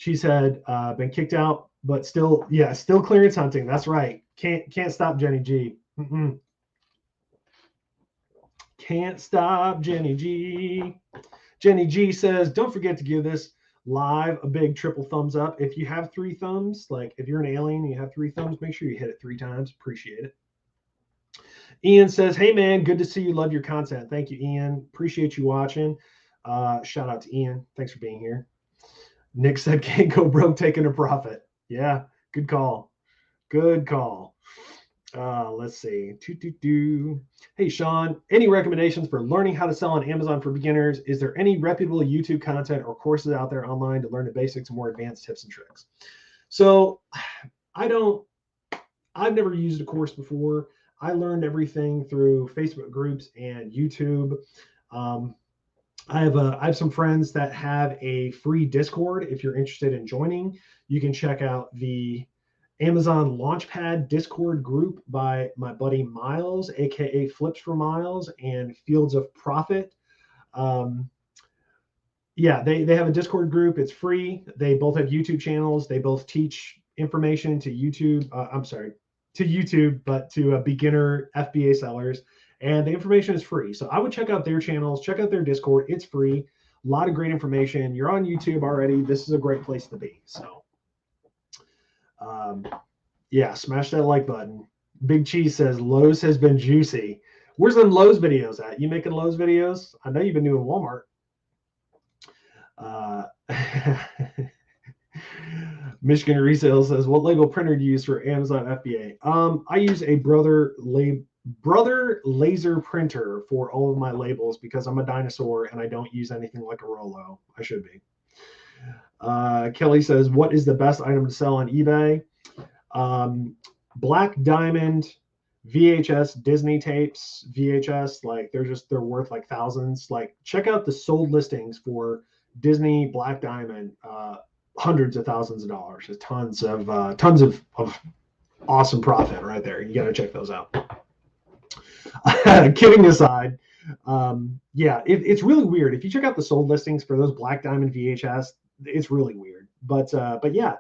[SPEAKER 1] Cheesehead, been kicked out, but still, yeah, still clearance hunting. That's right. Can't stop Jenny G. Can't stop Jenny G. Jenny G says, don't forget to give this live a big triple thumbs up. If you have 3 thumbs, like if you're an alien and you have 3 thumbs, make sure you hit it 3 times. Appreciate it. Ian says, hey man, good to see you. Love your content. Thank you, Ian. Appreciate you watching. Shout out to Ian. Thanks for being here. Nick said, can't go broke taking a profit. Yeah, good call. Good call. Let's see. Hey, Sean, any recommendations for learning how to sell on Amazon for beginners? Is there any reputable YouTube content or courses out there online to learn the basics and more advanced tips and tricks? So I've never used a course before. I learned everything through Facebook groups and YouTube. I have some friends that have a free Discord. If you're interested in joining, you can check out the Amazon Launchpad Discord group by my buddy Miles, aka Flips for Miles, and Fields of Profit. Yeah, they have a Discord group. It's free. They both have YouTube channels. They both teach information to YouTube. To YouTube, but to beginner FBA sellers. And the information is free. So I would check out their channels, check out their Discord. It's free. A lot of great information. You're on YouTube already. This is a great place to be. So yeah, smash that like button. Big Cheese says Lowe's has been juicy. Where's them Lowe's videos at? You making Lowe's videos? I know you've been doing Walmart. Michigan Resale says, what label printer do you use for Amazon FBA? I use a Brother laser printer for all of my labels because I'm a dinosaur and I don't use anything like a Rollo. I should be. Kelly says, what is the best item to sell on eBay? Black Diamond VHS Disney tapes, VHS, like they're worth like thousands. Like check out the sold listings for Disney Black Diamond, hundreds of thousands of dollars. There's tons of awesome profit right there. You got to check those out. Kidding aside, yeah, it's really weird. If you check out the sold listings for those Black Diamond VHS, it's really weird. But yeah,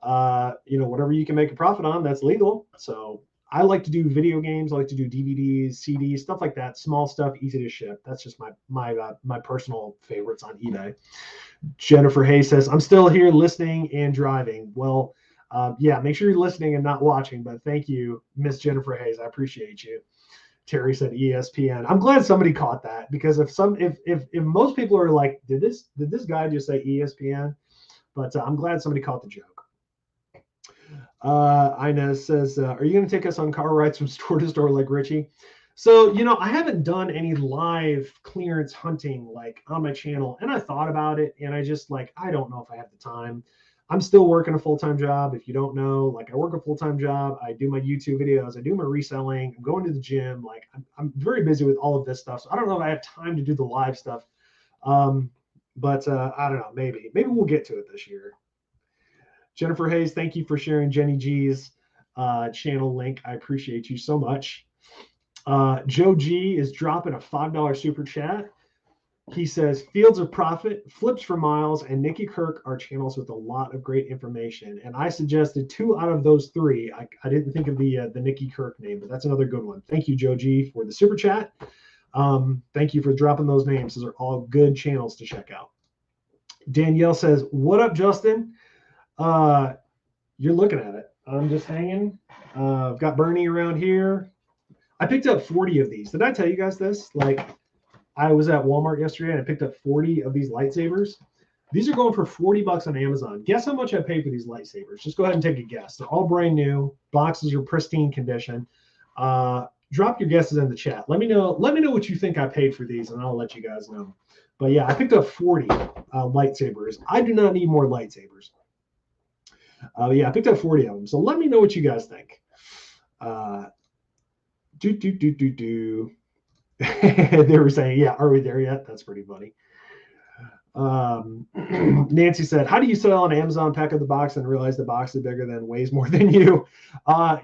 [SPEAKER 1] whatever you can make a profit on, that's legal. So I like to do video games. I like to do DVDs, CDs, stuff like that. Small stuff, easy to ship. That's just my personal favorites on eBay. Jennifer Hayes says, I'm still here listening and driving. Well, yeah, make sure you're listening and not watching. But thank you, Miss Jennifer Hayes. I appreciate you. Terry said ESPN. I'm glad somebody caught that, because if most people are like, did this guy just say ESPN? But I'm glad somebody caught the joke. Inez says, are you going to take us on car rides from store to store like Richie? So, I haven't done any live clearance hunting like on my channel, and I thought about it, and I just I don't know if I have the time. I'm still working a full-time job. If you don't know, I work a full-time job. I do my YouTube videos. I do my reselling. I'm going to the gym. I'm very busy with all of this stuff. So I don't know if I have time to do the live stuff. But I don't know, maybe we'll get to it this year. Jennifer Hayes, thank you for sharing Jenny G's channel link. I appreciate you so much. Joe G is dropping a $5 super chat. He says, Fields of Profit, Flips for Miles, and Nikki Kirk are channels with a lot of great information. And I suggested 2 out of those 3. I didn't think of the Nikki Kirk name, but that's another good one. Thank you, Joe G, for the super chat. Thank you for dropping those names. Those are all good channels to check out. Danielle says, what up, Justin? You're looking at it. I'm just hanging. I've got Bernie around here. I picked up 40 of these. Did I tell you guys this? I was at Walmart yesterday and I picked up 40 of these lightsabers. These are going for $40 on Amazon. Guess how much I paid for these lightsabers? Just go ahead and take a guess. They're all brand new. Boxes are pristine condition. Drop your guesses in the chat. Let me know what you think I paid for these, and I'll let you guys know. But yeah, I picked up 40 lightsabers. I do not need more lightsabers. Yeah, I picked up 40 of them. So let me know what you guys think. They were saying, yeah, are we there yet? That's pretty funny. Nancy said, how do you sell on Amazon, pack up the box and realize the box is bigger than weighs more than you?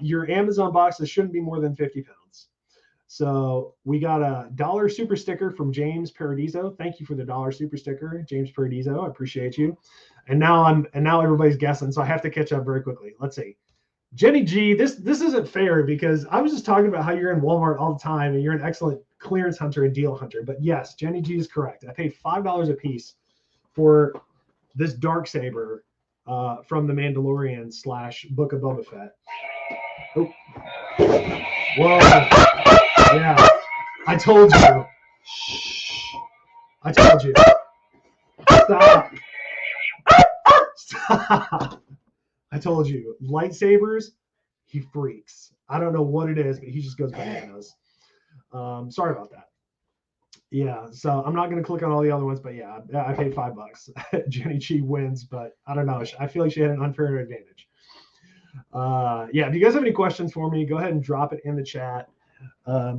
[SPEAKER 1] Your Amazon boxes shouldn't be more than 50 pounds. So we got a $1 super sticker from James Paradiso. Thank you for the $1 super sticker, James Paradiso. I appreciate you. And now everybody's guessing, so I have to catch up very quickly. Let's see. Jenny G, this isn't fair because I was just talking about how you're in Walmart all the time and you're an excellent clearance hunter and deal hunter. But yes, Jenny G is correct. I paid $5 a piece for this dark saber from the Mandalorian / Book of Boba Fett. Oh. Whoa. Yeah. I told you. I told you. Stop. Stop. I told you. Lightsabers, he freaks. I don't know what it is, but he just goes bananas. Sorry about that. Yeah, so I'm not going to click on all the other ones, but yeah, I paid $5. Jenny Chi wins, but I don't know. I feel like she had an unfair advantage. Yeah, if you guys have any questions for me, go ahead and drop it in the chat. Yeah,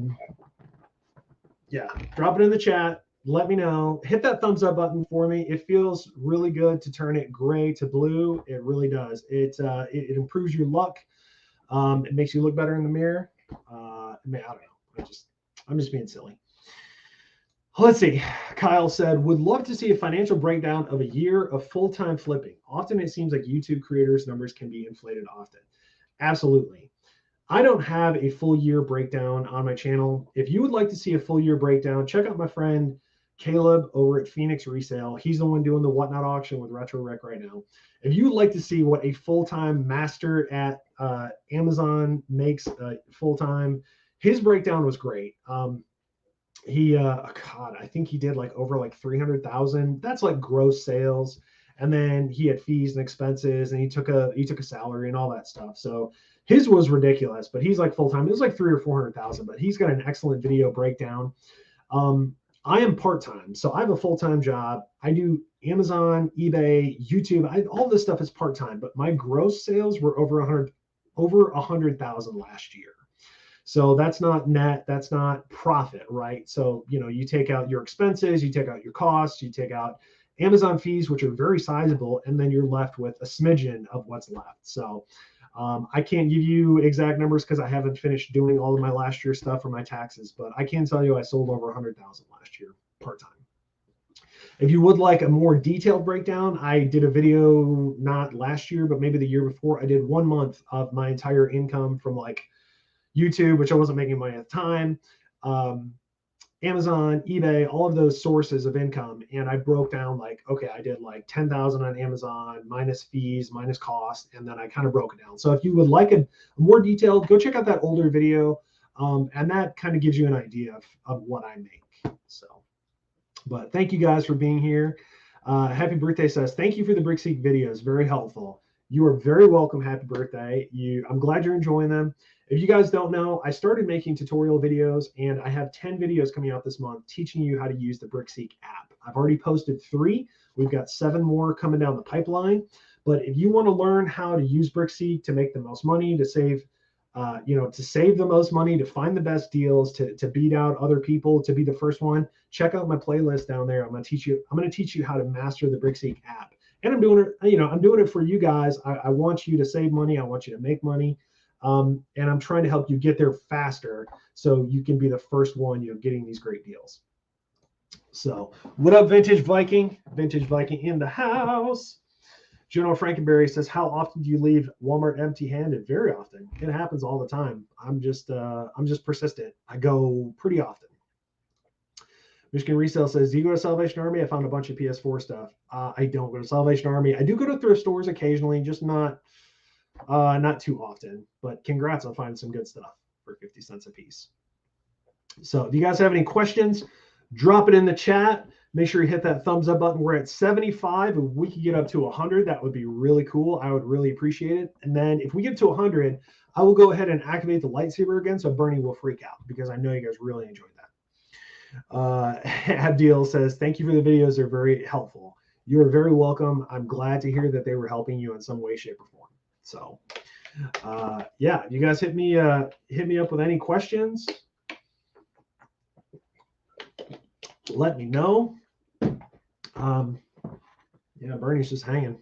[SPEAKER 1] drop it in the chat. Let me know. Hit that thumbs up button for me. It feels really good to turn it gray to blue. It really does. It improves your luck. It makes you look better in the mirror. I don't know. I'm just being silly. Let's see. Kyle said, would love to see a financial breakdown of a year of full-time flipping. Often it seems like YouTube creators' numbers can be inflated often. Absolutely. I don't have a full year breakdown on my channel. If you would like to see a full year breakdown, check out my friend Caleb over at Phoenix Resale. He's the one doing the Whatnot auction with Retro Rec right now. If you would like to see what a full-time master at Amazon makes full-time, his breakdown was great. God, I think he did like over like 300,000. That's like gross sales. And then he had fees and expenses, and he took a salary and all that stuff. So his was ridiculous, but he's like full-time. It was like 300,000 or 400,000, but he's got an excellent video breakdown. I am part-time, so I have a full-time job. I do Amazon, eBay, YouTube. All this stuff is part-time, but my gross sales were over 100,000 last year. So that's not net, that's not profit, right? So, you take out your expenses, you take out your costs, you take out Amazon fees, which are very sizable, and then you're left with a smidgen of what's left. So I can't give you exact numbers because I haven't finished doing all of my last year stuff for my taxes, but I can tell you I sold over 100,000 last year part-time. If you would like a more detailed breakdown, I did a video not last year, but maybe the year before. I did 1 month of my entire income from like YouTube, which I wasn't making money at the time, Amazon, eBay, all of those sources of income. And I broke down like, okay, I did like 10,000 on Amazon minus fees, minus cost. And then I kind of broke it down. So if you would like a more detailed, go check out that older video. And that kind of gives you an idea of what I make. So, but thank you guys for being here. Happy birthday says, thank you for the BrickSeek videos. Very helpful. You are very welcome. Happy birthday. I'm glad you're enjoying them. If you guys don't know, I started making tutorial videos, and I have 10 videos coming out this month teaching you how to use the BrickSeek app. I've already posted 3. We've got 7 more coming down the pipeline. But if you want to learn how to use BrickSeek to make the most money, to save the most money, to find the best deals, to beat out other people, to be the first one, check out my playlist down there. I'm going to teach you how to master the BrickSeek app. And I'm doing it for you guys. I want you to save money. I want you to make money. And I'm trying to help you get there faster so you can be the first one, getting these great deals. So what up, Vintage Viking? Vintage Viking in the house. General Frankenberry says, how often do you leave Walmart empty-handed? Very often. It happens all the time. I'm just persistent. I go pretty often. Michigan Resale says, do you go to Salvation Army? I found a bunch of PS4 stuff. I don't go to Salvation Army. I do go to thrift stores occasionally, just not too often. But congrats on finding some good stuff for 50 cents a piece. So if you guys have any questions, drop it in the chat. Make sure you hit that thumbs up button. We're at 75. If we could get up to 100, that would be really cool. I would really appreciate it. And then if we get to 100, I will go ahead and activate the lightsaber again so Bernie will freak out, because I know you guys really enjoyed that. Abdil says, thank you for the videos. They're very helpful. You're very welcome. I'm glad to hear that they were helping you in some way, shape, or form. So yeah, you guys hit me up with any questions. Let me know. Yeah, Bernie's just hanging.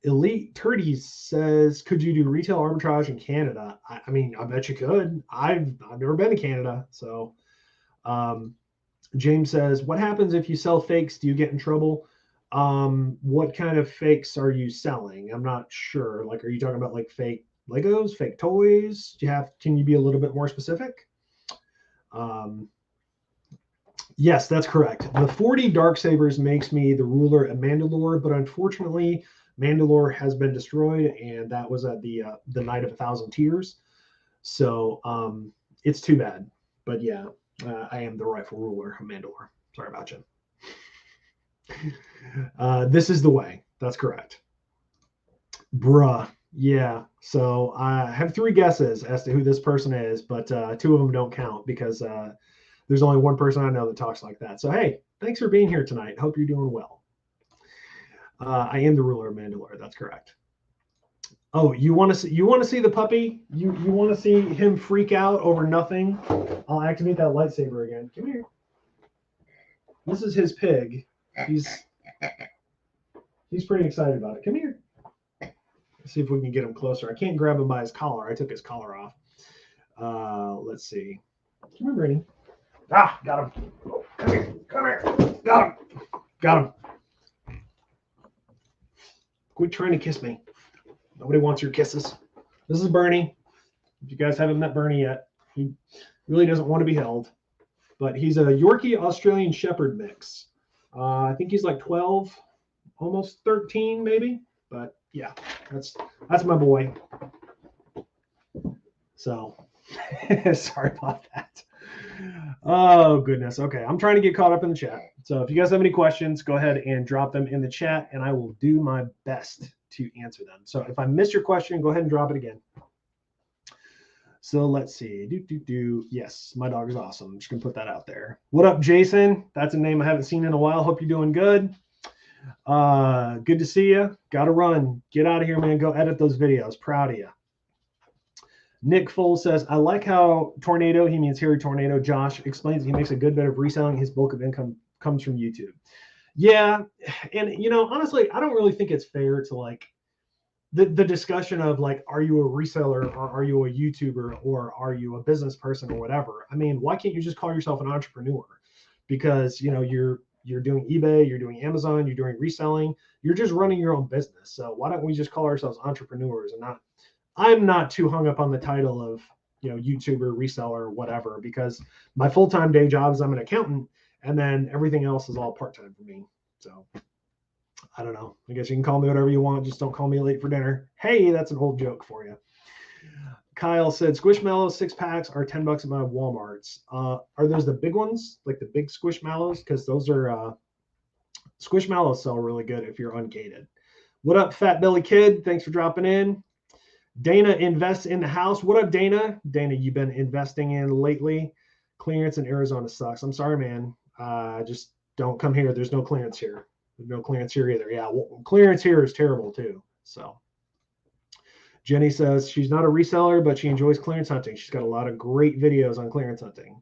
[SPEAKER 1] Elite Turdies says, could you do retail arbitrage in Canada? I mean, I bet you could. I've never been to Canada. So James says, what happens if you sell fakes? Do you get in trouble? What kind of fakes are you selling? I'm not sure. Like, are you talking about like fake Legos, fake toys? Can you be a little bit more specific? Yes, that's correct. The 40 Darksabers makes me the ruler of Mandalore, but unfortunately, Mandalore has been destroyed, and that was at the Night of 1,000 Tears. So it's too bad. But yeah, I am the rightful ruler of Mandalore. Sorry about you. This is the way. That's correct. Bruh. Yeah. So I have 3 guesses as to who this person is, but 2 of them don't count because there's only one person I know that talks like that. So, hey, thanks for being here tonight. Hope you're doing well. I am the ruler of Mandalore. That's correct. Oh, you want to see the puppy? You want to see him freak out over nothing? I'll activate that lightsaber again. Come here. This is his pig. He's pretty excited about it. Come here. Let's see if we can get him closer. I can't grab him by his collar. I took his collar off. Let's see. Come here, Brady. Ah, got him. Oh, come here. Come here. Got him. Got him. Quit trying to kiss me. Nobody wants your kisses. This is Bernie. If you guys haven't met Bernie yet, he really doesn't want to be held. But he's a Yorkie Australian Shepherd mix. I think he's like 12, almost 13 maybe. But yeah, that's my boy. So sorry about that. Oh goodness. Okay, I'm trying to get caught up in the chat. So if you guys have any questions, go ahead and drop them in the chat, and I will do my best to answer them. So if I missed your question, go ahead and drop it again. So let's see. Yes, my dog is awesome. I'm just gonna put that out there. What up, Jason? That's a name I haven't seen in a while. Hope you're doing good. Good to see you. Gotta run. Get out of here, man. Go edit those videos. Proud of you. Nick Foles says, I like how Tornado, he means Harry Tornado, Josh explains he makes a good bit of reselling. His bulk of income comes from YouTube. Yeah. And, honestly, I don't really think it's fair to like the discussion of like, are you a reseller or are you a YouTuber or are you a business person or whatever? I mean, why can't you just call yourself an entrepreneur? Because, you're doing eBay, you're doing Amazon, you're doing reselling, you're just running your own business. So why don't we just call ourselves entrepreneurs and not, I'm not too hung up on the title of, YouTuber, reseller, whatever, because my full-time day job is I'm an accountant, and then everything else is all part-time for me. So I don't know. I guess you can call me whatever you want. Just don't call me late for dinner. Hey, that's an old joke for you. Kyle said, Squishmallows 6-packs are $10 at my Walmarts. Are those the big ones, like the big Squishmallows? Because those are Squishmallows sell really good if you're ungated. What up, Fat Belly Kid? Thanks for dropping in. Dana invests in the house. What up, Dana? Dana, you've been investing in lately. Clearance in Arizona sucks. I'm sorry, man. Just don't come here. There's no clearance here. There's no clearance here either. Yeah, well, clearance here is terrible too. So Jenny says she's not a reseller, but she enjoys clearance hunting. She's got a lot of great videos on clearance hunting.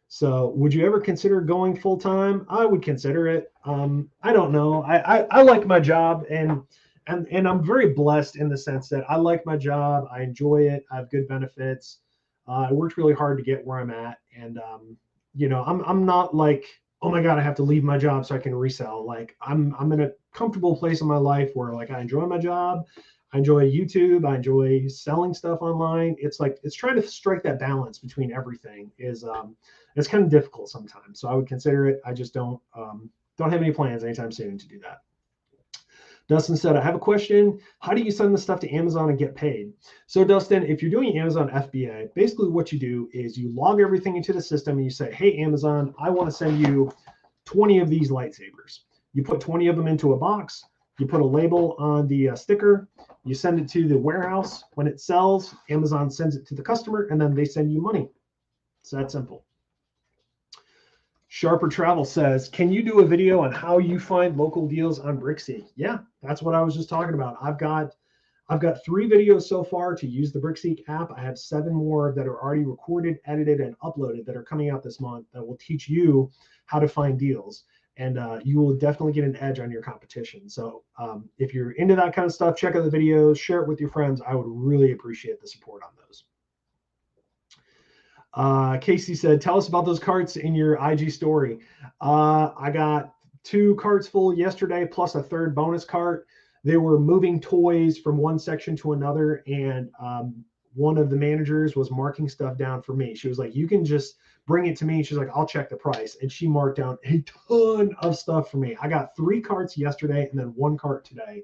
[SPEAKER 1] So would you ever consider going full-time? I would consider it. I don't know. I like my job, and I'm very blessed in the sense that I like my job. I enjoy it. I have good benefits. I worked really hard to get where I'm at. And, I'm not like, oh my God, I have to leave my job so I can resell. Like I'm in a comfortable place in my life where like I enjoy my job. I enjoy YouTube. I enjoy selling stuff online. It's like, it's trying to strike that balance between everything is, it's kind of difficult sometimes. So I would consider it. I just don't have any plans anytime soon to do that. Dustin said, I have a question. How do you send the stuff to Amazon and get paid? So Dustin, if you're doing Amazon FBA, basically what you do is you log everything into the system and you say, hey, Amazon, I want to send you 20 of these lightsabers. You put 20 of them into a box. You put a label on the sticker. You send it to the warehouse. When it sells, Amazon sends it to the customer, and then they send you money. It's that simple. Sharper Travel says, can you do a video on how you find local deals on Brickseek? Yeah, that's what I was just talking about. I've got 3 videos so far to use the Brickseek app. I have 7 more that are already recorded, edited, and uploaded that are coming out this month that will teach you how to find deals. and you will definitely get an edge on your competition. So if you're into that kind of stuff, check out the videos, share it with your friends. I would really appreciate the support on those. Casey said, tell us about those carts in your IG story. I got 2 carts full yesterday, plus a 3rd bonus cart. They were moving toys from one section to another, and one of the managers was marking stuff down for me. She was like, you can just bring it to me. She's like, I'll check the price. And she marked down a ton of stuff for me. I got 3 carts yesterday and then 1 cart today.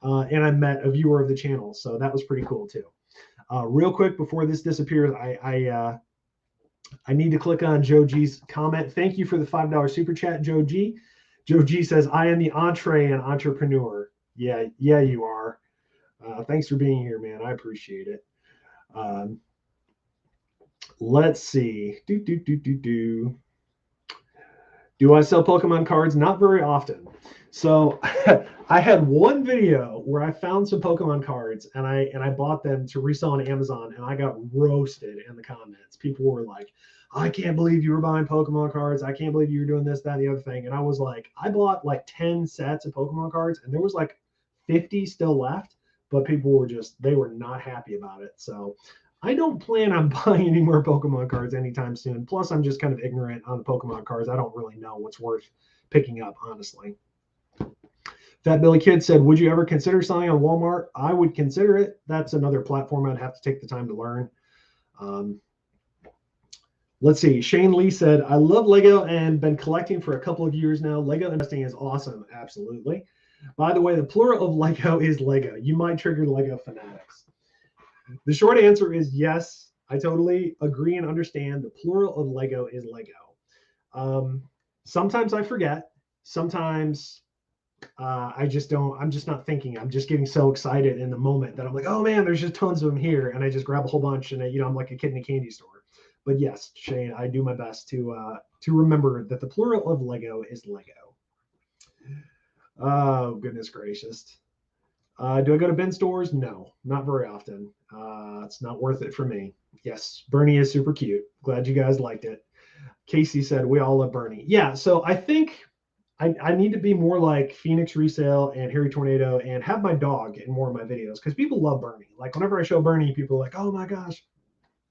[SPEAKER 1] And I met a viewer of the channel. So that was pretty cool too. Real quick before this disappears, I need to click on Joe G's comment. Thank you for the $5 super chat, Joe G. Joe G says, I am the entree and entrepreneur. Yeah, you are. Thanks for being here, man. I appreciate it. Let's see. Do I sell Pokemon cards? Not very often. So I had one video where I found some Pokemon cards and I bought them to resell on Amazon, and I got roasted in the comments. People were like, I can't believe you were buying Pokemon cards. I can't believe you were doing this, that, and the other thing. And I was like, I bought like 10 sets of Pokemon cards, and there was like 50 still left, but people were they were not happy about it. So I don't plan on buying any more Pokemon cards anytime soon. Plus, I'm just kind of ignorant on the Pokemon cards. I don't really know what's worth picking up, honestly. Fat Billy Kid said, would you ever consider selling on Walmart? I would consider it. That's another platform I'd have to take the time to learn. Let's see. Shane Lee said, I love Lego and been collecting for a couple of years now. Lego investing is awesome. Absolutely. By the way, the plural of Lego is Lego. You might trigger Lego fanatics. The short answer is yes. I totally agree and understand. The plural of Lego is Lego. Sometimes I forget. Sometimes I just don't. I'm just not thinking. I'm just getting so excited in the moment that I'm like, oh man, there's just tons of them here, and I just grab a whole bunch, and I'm like a kid in a candy store. But yes, Shane, I do my best to remember that the plural of Lego is Lego. Oh goodness gracious. Do I go to bin stores? No, not very often. It's not worth it for me. Yes, Bernie is super cute. Glad you guys liked it. Casey said, we all love Bernie. Yeah, so I think I need to be more like Phoenix Resale and Harry Tornado and have my dog in more of my videos, because people love Bernie. Like whenever I show Bernie, people are like, oh my gosh,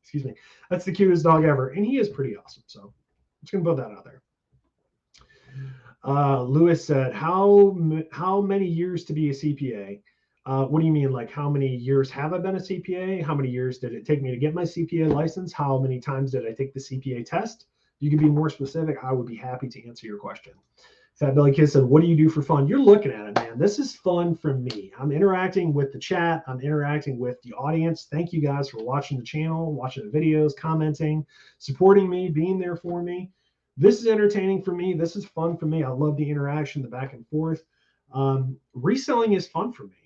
[SPEAKER 1] excuse me, that's the cutest dog ever. And he is pretty awesome. So I'm just going to put that out there. Lewis said, how many years to be a CPA? What do you mean? Like how many years have I been a CPA? How many years did it take me to get my CPA license? How many times did I take the CPA test? You can be more specific. I would be happy to answer your question. Fat Belly Kid said, what do you do for fun? You're looking at it, man. This is fun for me. I'm interacting with the chat. I'm interacting with the audience. Thank you guys for watching the channel, watching the videos, commenting, supporting me, being there for me. This is entertaining for me. This is fun for me. I love the interaction, the back and forth. Reselling is fun for me.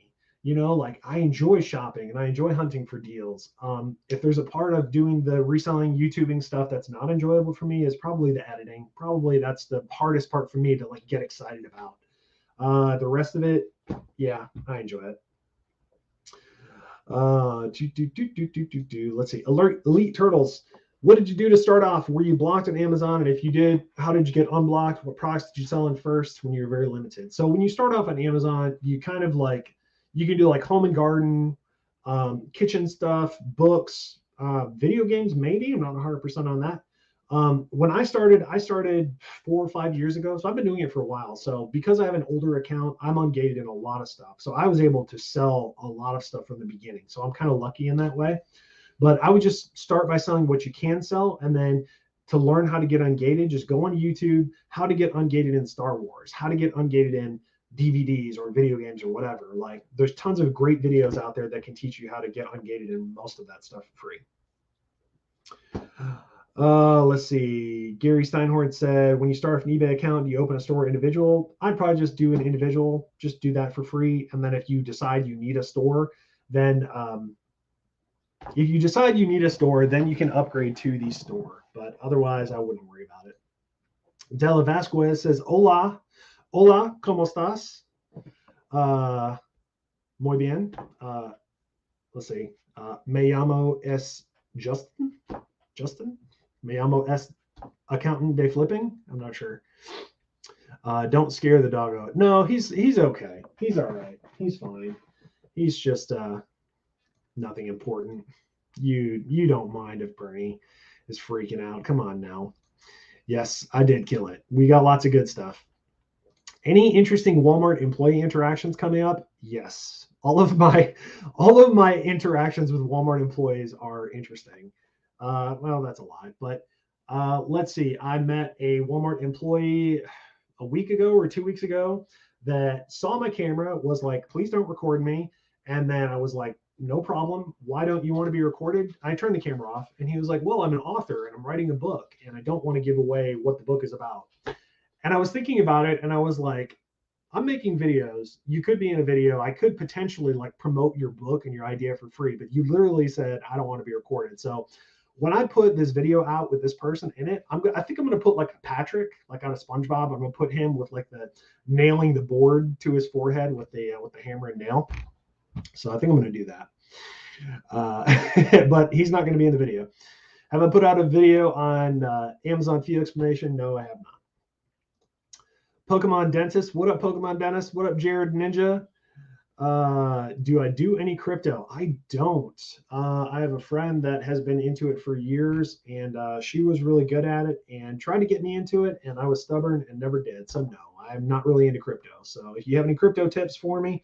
[SPEAKER 1] Like I enjoy shopping and I enjoy hunting for deals. If there's a part of doing the reselling YouTubing stuff that's not enjoyable for me, is probably the editing. Probably that's the hardest part for me to like get excited about. The rest of it, yeah, I enjoy it. Let's see. Elite Turtles. What did you do to start off? Were you blocked on Amazon? And if you did, how did you get unblocked? What products did you sell in first when you were very limited? So when you start off on Amazon, you kind of like, you can do like home and garden, kitchen stuff, books, video games, maybe. I'm not 100% on that. When I started 4 or 5 years ago. So I've been doing it for a while. So because I have an older account, I'm ungated in a lot of stuff. So I was able to sell a lot of stuff from the beginning. So I'm kind of lucky in that way. But I would just start by selling what you can sell. And then to learn how to get ungated, just go on YouTube, how to get ungated in Star Wars, how to get ungated in DVDs or video games or whatever. Like there's tons of great videos out there that can teach you how to get ungated and most of that stuff for free. Let's see. Gary Steinhorn said, when you start an eBay account, do you open a store individual? I'd probably just do an individual, just do that for free. And then if you decide you need a store, then you can upgrade to the store. But otherwise, I wouldn't worry about it. Della Vasquez says, Hola, ¿cómo estás? Muy bien. Let's see. Me llamo es Justin. Me llamo es accountant de flipping. I'm not sure. Don't scare the doggo. No, he's okay. He's all right. He's fine. He's just nothing important. You don't mind if Bernie is freaking out. Come on now. Yes, I did kill it. We got lots of good stuff. Any interesting Walmart employee interactions coming up? Yes. All of my interactions with Walmart employees are interesting. Well, that's a lie, but let's see. I met a Walmart employee a week ago or 2 weeks ago that saw my camera, was like, please don't record me. And then I was like, no problem. Why don't you want to be recorded? I turned the camera off and he was like, well, I'm an author and I'm writing a book and I don't want to give away what the book is about. And I was thinking about it and I was like, I'm making videos. You could be in a video. I could potentially like promote your book and your idea for free, but you literally said, I don't want to be recorded. So when I put this video out with this person in it, I think I'm going to put like a Patrick, like out of SpongeBob. I'm going to put him with like the nailing the board to his forehead with the hammer and nail. So I think I'm going to do that. But he's not going to be in the video. Have I put out a video on Amazon fee explanation? No, I have not. Pokemon Dentist. What up, Pokemon Dentist? What up, Jared Ninja? Do I do any crypto? I don't. I have a friend that has been into it for years, and she was really good at it and tried to get me into it, and I was stubborn and never did. So no, I'm not really into crypto. So if you have any crypto tips for me,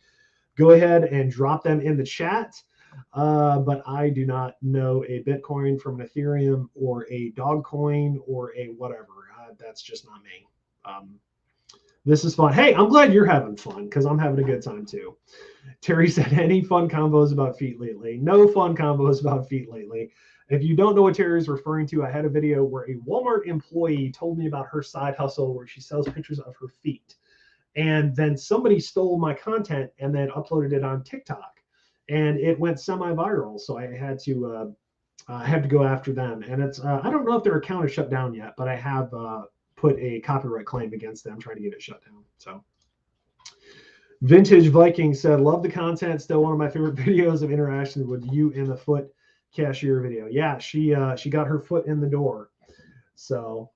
[SPEAKER 1] go ahead and drop them in the chat. But I do not know a Bitcoin from an Ethereum or a Dogcoin or a whatever. That's just not me. This is fun. Hey, I'm glad you're having fun because I'm having a good time too. Terry said, any fun combos about feet lately? No fun combos about feet lately. If you don't know what Terry is referring to, I had a video where a Walmart employee told me about her side hustle where she sells pictures of her feet. And then somebody stole my content and then uploaded it on TikTok. And it went semi-viral. So I had to go after them. And it's I don't know if their account is shut down yet, but I have put a copyright claim against them trying to get it shut down. So Vintage Viking said, love the content. Still one of my favorite videos of interaction with you in the foot cashier video. Yeah, she got her foot in the door. So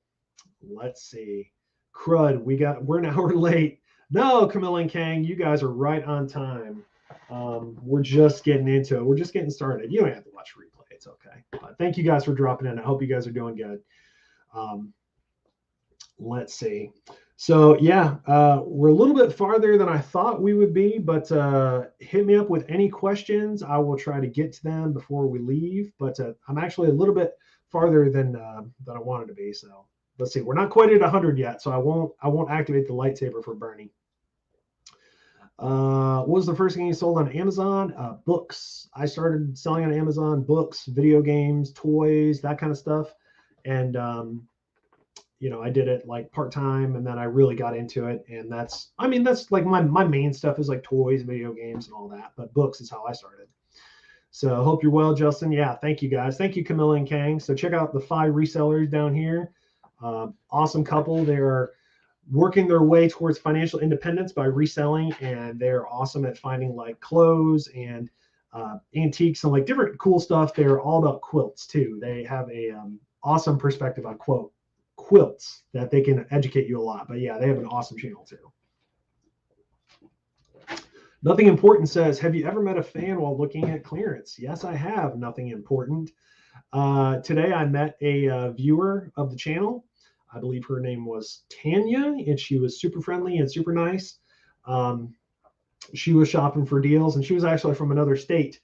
[SPEAKER 1] let's see. Crud, we're an hour late. No, Camilla and Kang, you guys are right on time. We're just getting into it. We're just getting started. You don't have to watch replay. It's okay. Thank you guys for dropping in. I hope you guys are doing good. Let's see. So yeah, we're a little bit farther than I thought we would be, but hit me up with any questions. I will try to get to them before we leave, but I'm actually a little bit farther than I wanted to be. So let's see. We're not quite at 100 yet, so I won't activate the lightsaber for Bernie. What was the first thing you sold on Amazon? Books. I started selling on Amazon books, video games, toys, that kind of stuff. And I did it like part-time and then I really got into it. And that's like my main stuff is like toys, video games and all that, but books is how I started. So I hope you're well, Justin. Yeah, thank you guys. Thank you, Camilla and Kang. So check out the 5 resellers down here. Awesome couple. They're working their way towards financial independence by reselling, and they're awesome at finding like clothes and antiques and like different cool stuff. They're all about quilts too. They have a awesome perspective on quilts that they can educate you a lot. But yeah, they have an awesome channel too. Nothing Important says, have you ever met a fan while looking at clearance? Yes, I have. Nothing Important. Today I met a viewer of the channel. I believe her name was Tanya, and she was super friendly and super nice. She was shopping for deals, and she was actually from another state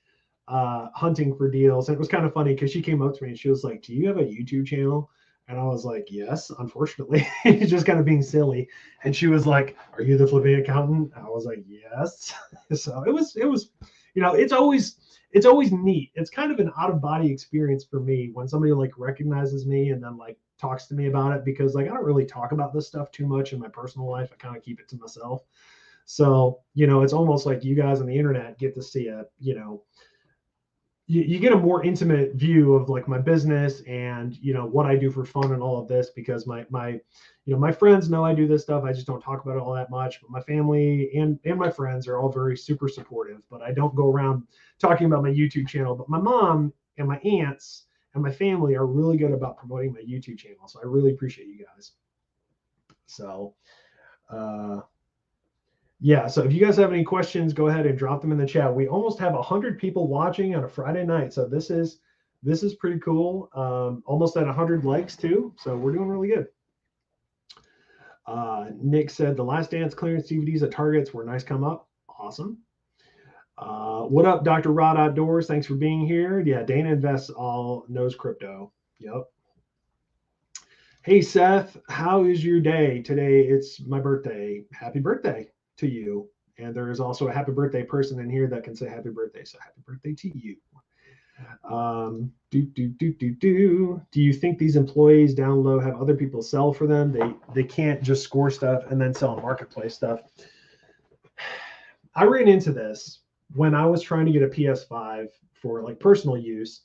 [SPEAKER 1] hunting for deals. And it was kind of funny because she came up to me and she was like, do you have a YouTube channel? And I was like, yes, unfortunately. Just kind of being silly. And she was like, are you the flipping accountant? I was like, yes. So it was, it's always neat. It's kind of an out of body experience for me when somebody like recognizes me and then like talks to me about it, because like I don't really talk about this stuff too much in my personal life. I kind of keep it to myself. So, it's almost like you guys on the internet get to see you get a more intimate view of like my business and what I do for fun and all of this, because my friends know I do this stuff. I just don't talk about it all that much. But my family and my friends are all very super supportive, but I don't go around talking about my YouTube channel. But my mom and my aunts and my family are really good about promoting my YouTube channel. So I really appreciate you guys. So Yeah, so if you guys have any questions, go ahead and drop them in the chat. We almost have 100 people watching on a Friday night, so this is pretty cool. Almost at 100 likes too, so we're doing really good. Nick said the Last Dance clearance DVDs at Targets were nice come up. Awesome. What up, Dr. Rod Outdoors? Thanks for being here. Yeah, Dana Invests all knows crypto. Yep. Hey, Seth, how is your day? Today it's my birthday. Happy birthday to you. And there is also a happy birthday person in here that can say happy birthday. So happy birthday to you. Do you think these employees down low have other people sell for them? They can't just score stuff and then sell marketplace stuff. I ran into this when I was trying to get a PS5 for like personal use.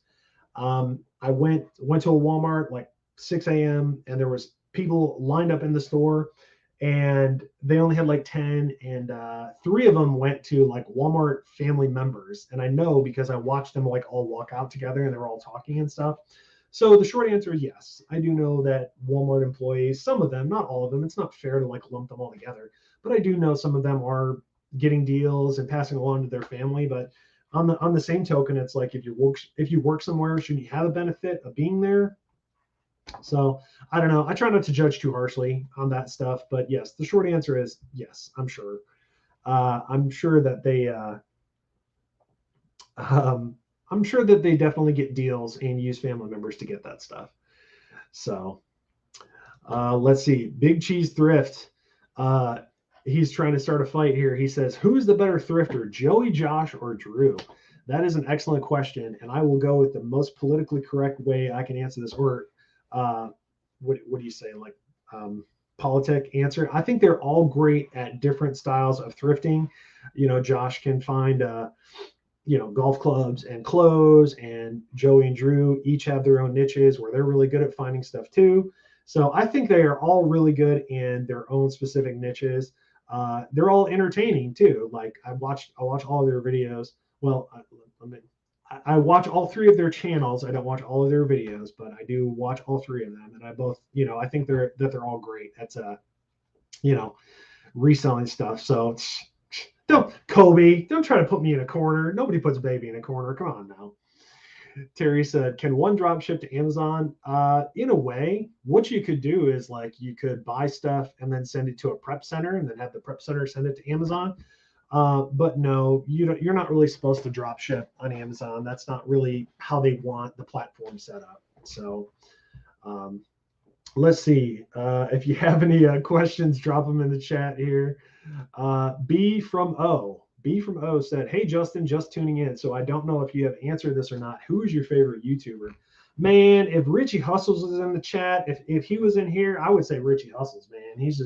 [SPEAKER 1] I went to a Walmart like 6 a.m. and there was people lined up in the store, and they only had like 10, and 3 of them went to like Walmart family members. And I know because I watched them like all walk out together and they were all talking and stuff. So the short answer is yes. I do know that Walmart employees, some of them, not all of them, it's not fair to like lump them all together, but I do know some of them are getting deals and passing along to their family. But on the same token, it's like if you work somewhere, shouldn't you have a benefit of being there? So I don't know. I try not to judge too harshly on that stuff, but yes, the short answer is yes. I'm sure. I'm sure that they. I'm sure that they definitely get deals and use family members to get that stuff. So let's see. Big Cheese Thrift. He's trying to start a fight here. He says, "Who's the better thrifter, Joey, Josh, or Drew?" That is an excellent question, and I will go with the most politically correct way I can answer this. Or what do you say, like politic answer? I think they're all great at different styles of thrifting. You know, Josh can find golf clubs and clothes, and Joey and Drew each have their own niches where they're really good at finding stuff too. So I think they are all really good in their own specific niches. They're all entertaining too. Like I watch all of their videos. Well, I watch all 3 of their channels. I don't watch all of their videos, but I do watch all 3 of them, and I think they're all great at reselling stuff. So don't try to put me in a corner. Nobody puts baby in a corner. Come on now. Terry said, can one drop ship to Amazon? In a way, what you could do is like you could buy stuff and then send it to a prep center and then have the prep center send it to Amazon. But no, you're not really supposed to drop ship on Amazon. That's not really how they want the platform set up. So let's see. If you have any questions, drop them in the chat here. B from O said, "Hey Justin, just tuning in. So I don't know if you have answered this or not. Who is your favorite YouTuber?" Man, if Richie Hustles was in the chat, if he was in here, I would say Richie Hustles. Man, he's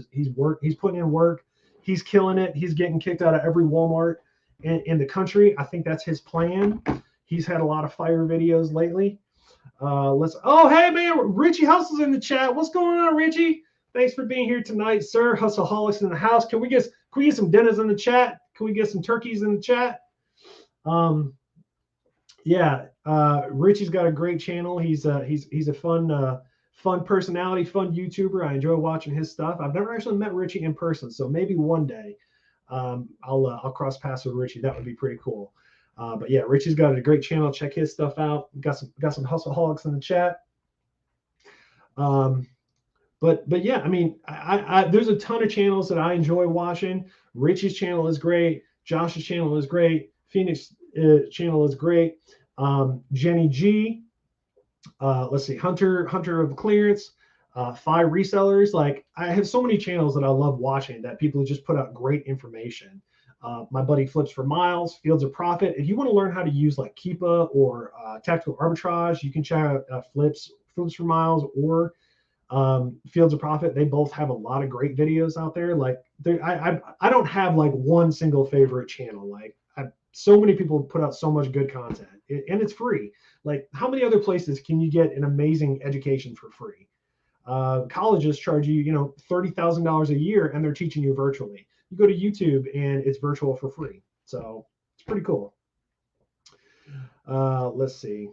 [SPEAKER 1] putting in work. He's killing it. He's getting kicked out of every Walmart in the country. I think that's his plan. He's had a lot of fire videos lately. Hey man, Richie Hustles in the chat. What's going on, Richie? Thanks for being here tonight, sir. Hustleaholics in the house. Can we get some dinners in the chat? Can we get some turkeys in the chat? Richie's got a great channel. He's a fun personality, fun YouTuber. I enjoy watching his stuff. I've never actually met Richie in person, so maybe one day I'll cross paths with Richie. That would be pretty cool. But yeah, Richie's got a great channel. Check his stuff out. Got some hustleaholics in the chat. But yeah, I mean, I there's a ton of channels that I enjoy watching. Richie's channel is great. Josh's channel is great. Phoenix channel is great. Jenny G. Let's see, Hunter of Clearance. 5 Resellers. Like I have so many channels that I love watching that people just put out great information. My buddy Flips for Miles, Fields of Profit. If you want to learn how to use like Keepa or tactical arbitrage, you can check out Flips for Miles or Fields of Profit. They both have a lot of great videos out there. Like I don't have like one single favorite channel. Like so many people put out so much good content, and it's free. Like how many other places can you get an amazing education for free? Colleges charge you, $30,000 a year, and they're teaching you virtually. You go to YouTube and it's virtual for free. So it's pretty cool. Let's see.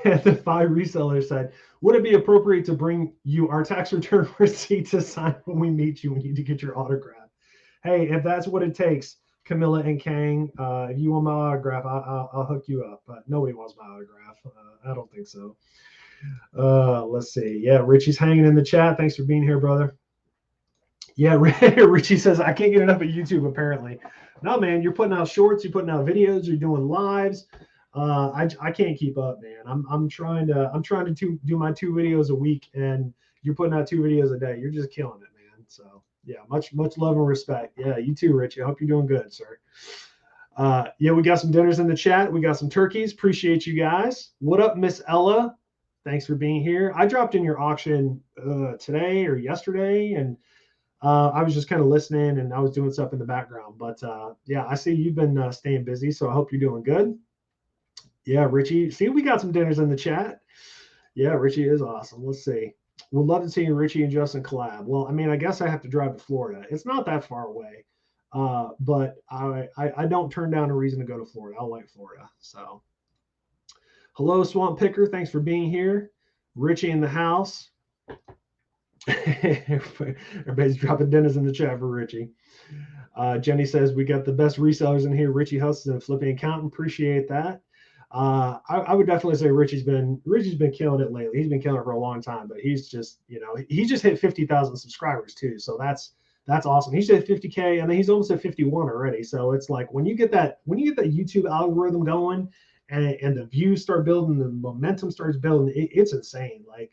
[SPEAKER 1] The 5 resellers said, would it be appropriate to bring you our tax return receipt to sign when we meet you? We need to get your autograph. Hey, if that's what it takes, Camilla and Kang, if you want my autograph, I'll hook you up. But nobody wants my autograph. I don't think so. Let's see. Yeah, Richie's hanging in the chat. Thanks for being here, brother. Yeah, Richie says, I can't get enough of YouTube, apparently. No, man, you're putting out shorts, you're putting out videos, you're doing lives. I can't keep up, man. I'm trying to do my 2 videos a week, and you're putting out 2 videos a day. You're just killing it, man. So yeah, much love and respect. Yeah, you too, Richie. I hope you're doing good, sir. Yeah, we got some dinners in the chat. We got some turkeys. Appreciate you guys. What up, Miss Ella? Thanks for being here. I dropped in your auction today or yesterday, and I was just kind of listening, and I was doing stuff in the background. But yeah, I see you've been staying busy, so I hope you're doing good. Yeah, Richie. See, we got some dinners in the chat. Yeah, Richie is awesome. Let's see. We'd love to see Richie and Justin collab. Well, I mean, I guess I have to drive to Florida. It's not that far away, but I don't turn down a reason to go to Florida. I like Florida. So, hello, Swamp Picker. Thanks for being here. Richie in the house. Everybody's dropping dinners in the chat for Richie. Jenny says, we got the best resellers in here. Richie Hustles and Flipping Accountant. Appreciate that. I would definitely say Richie's been killing it lately. He's been killing it for a long time, but he's just, he just hit 50,000 subscribers too. So that's awesome. He's at 50K, and then he's almost at 51 already. So it's like when you get that YouTube algorithm going, and the views start building, the momentum starts building, it's insane. Like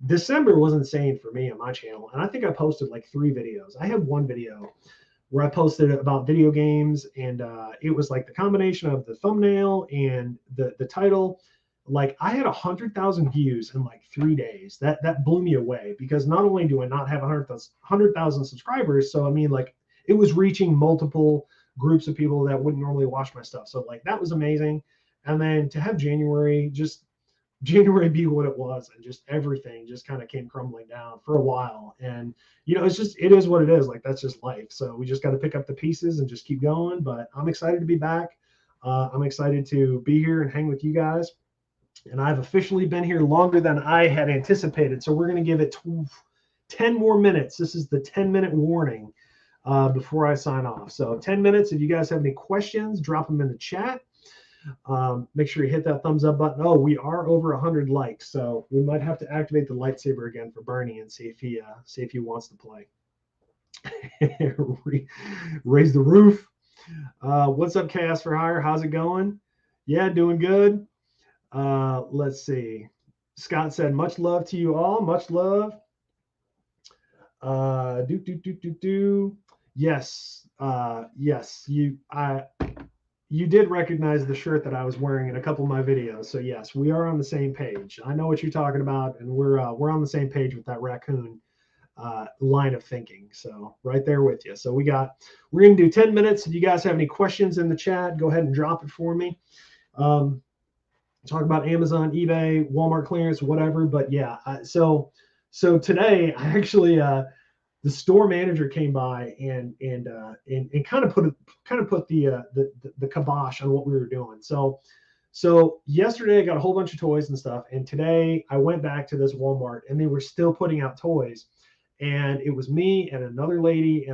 [SPEAKER 1] December was insane for me on my channel, and I think I posted like 3 videos. I have one video where I posted about video games, and it was like the combination of the thumbnail and the title. Like I had 100,000 views in like 3 days. That blew me away, because not only do I not have 100,000 subscribers, so I mean, like, it was reaching multiple groups of people that wouldn't normally watch my stuff. So like that was amazing. And then to have January be what it was, and just everything just kind of came crumbling down for a while. And it is what it is. Like that's just life. So we just got to pick up the pieces and just keep going. But I'm excited to be back. I'm excited to be here and hang with you guys. And I've officially been here longer than I had anticipated. So we're going to give it 10 more minutes. This is the 10-minute warning before I sign off. So 10 minutes. If you guys have any questions, drop them in the chat. Make sure you hit that thumbs up button. Oh, we are over 100 likes, so we might have to activate the lightsaber again for Bernie and see if he wants to play. Raise the roof. What's up, Chaos for Hire? How's it going? Yeah, doing good. Let's see. Scott said, much love to you all. Much love. Yes. Yes. You did recognize the shirt that I was wearing in a couple of my videos. So yes, we are on the same page. I know what you're talking about, and we're on the same page with that raccoon line of thinking. So right there with you. So we're going to do 10 minutes. If you guys have any questions in the chat, go ahead and drop it for me. Talk about Amazon, eBay, Walmart clearance, whatever. But yeah, so today I actually the store manager came by and kind of put the kibosh on what we were doing. So yesterday I got a whole bunch of toys and stuff, and today I went back to this Walmart, and they were still putting out toys, and it was me and another lady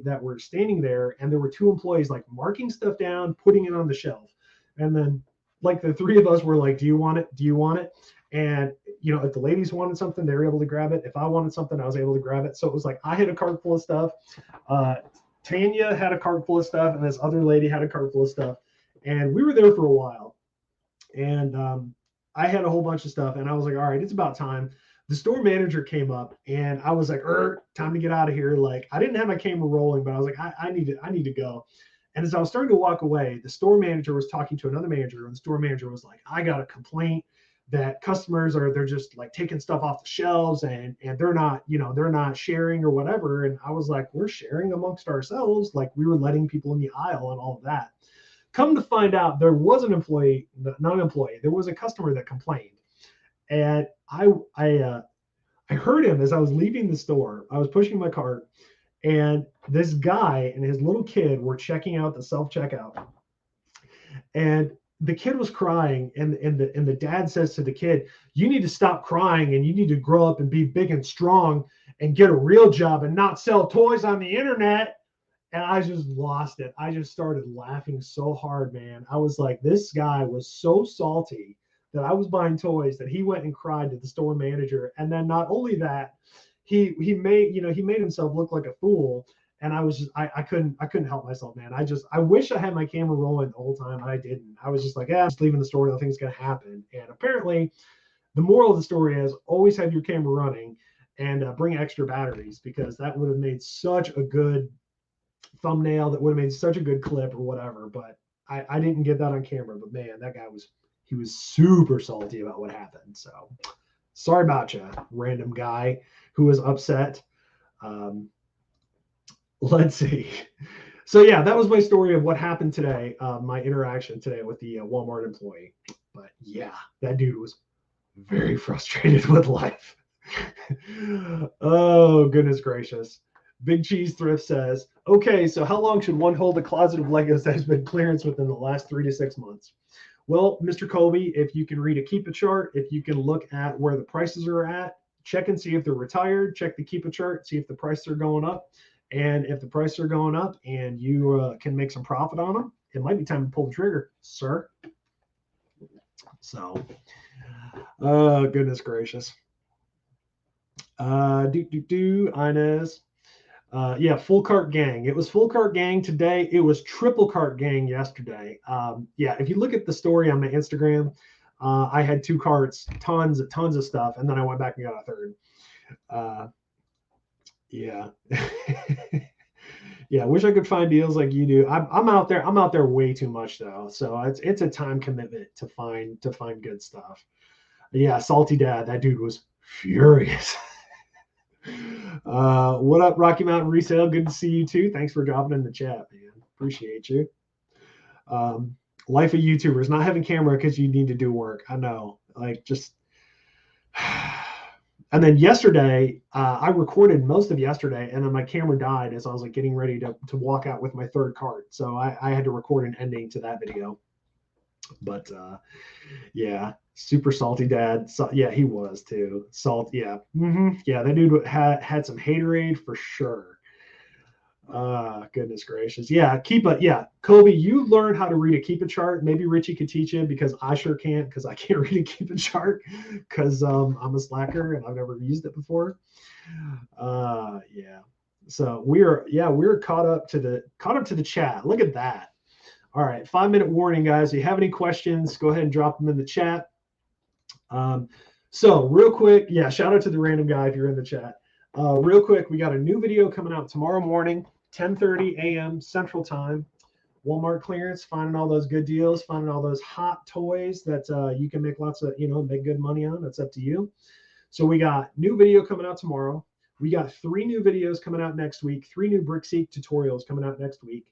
[SPEAKER 1] that were standing there, and there were 2 employees like marking stuff down, putting it on the shelf, and then like the 3 of us were like, do you want it? Do you want it? And if the ladies wanted something, they were able to grab it. If I wanted something, I was able to grab it. So it was like I had a cart full of stuff. Tanya had a cart full of stuff, and this other lady had a cart full of stuff. And we were there for a while. And I had a whole bunch of stuff, and I was like, all right, it's about time. The store manager came up, and I was like, time to get out of here. Like, I didn't have my camera rolling, but I was like, I need to go. And as I was starting to walk away, the store manager was talking to another manager, and the store manager was like, I got a complaint that customers they're just like taking stuff off the shelves, and they're not sharing or whatever. And I was like, we're sharing amongst ourselves. Like, we were letting people in the aisle and all of that. Come to find out, there was an employee, not an employee, there was a customer that complained. And I heard him as I was leaving the store. I was pushing my cart, and this guy and his little kid were checking out the self-checkout. And the kid was crying, and the dad says to the kid, "You need to stop crying, and you need to grow up and be big and strong and get a real job and not sell toys on the internet." And I just lost it. I just started laughing so hard, man. I was like, this guy was so salty that I was buying toys that he went and cried to the store manager. And then not only that, he made himself look like a fool. And I was just I couldn't help myself, man. I wish I had my camera rolling the whole time, and I didn't. I was just like, I'm just leaving the store. Nothing's gonna happen. And apparently, the moral of the story is always have your camera running and bring extra batteries, because that would have made such a good thumbnail, that would have made such a good clip or whatever. But I didn't get that on camera. But man, that guy was super salty about what happened. So sorry about you, random guy who was upset. Let's see. So yeah, that was my story of what happened today, my interaction today with the Walmart employee. But yeah, that dude was very frustrated with life. Oh, goodness gracious. Big Cheese Thrift says, okay, so how long should one hold a closet of Legos that has been clearance within the last 3 to 6 months? Well, Mr. Colby, if you can read a Keep a chart, if you can look at where the prices are at, check and see if they're retired, check the Keep a chart, see if the prices are going up. And if the prices are going up and you can make some profit on them, it might be time to pull the trigger, sir. So, goodness gracious. Inez. Yeah, full cart gang. It was full cart gang today. It was triple cart gang yesterday. Yeah, if you look at the story on my Instagram, I had 2 carts, tons of stuff, and then I went back and got a third. Yeah. Yeah, I wish I could find deals like you do. I'm out there way too much though. So it's a time commitment to find good stuff. Yeah, salty dad, that dude was furious. What up, Rocky Mountain Resale? Good to see you too. Thanks for dropping in the chat, man. Appreciate you. Life of YouTubers, not having camera because you need to do work. I know, like just. And then yesterday, I recorded most of yesterday, and then my camera died as I was like getting ready to walk out with my third cart. So I had to record an ending to that video. But yeah, super salty dad. So, yeah, he was too. Salt, yeah. Yeah, that dude had some haterade for sure. Goodness gracious. Yeah, Kobe, you learned how to read a Keep a chart. Maybe Richie could teach you, because I sure can't, because I can't read a Keep a chart because I'm a slacker and I've never used it before. Yeah. So we're caught up to the chat. Look at that. All right, 5-minute warning, guys. If you have any questions, go ahead and drop them in the chat. So real quick, yeah, shout out to the random guy if you're in the chat. Real quick, we got a new video coming out tomorrow morning, 10:30 a.m. Central Time. Walmart clearance, finding all those good deals, finding all those hot toys that you can make lots of, make good money on. That's up to you. So we got new video coming out tomorrow. We got 3 new videos coming out next week, 3 new BrickSeek tutorials coming out next week.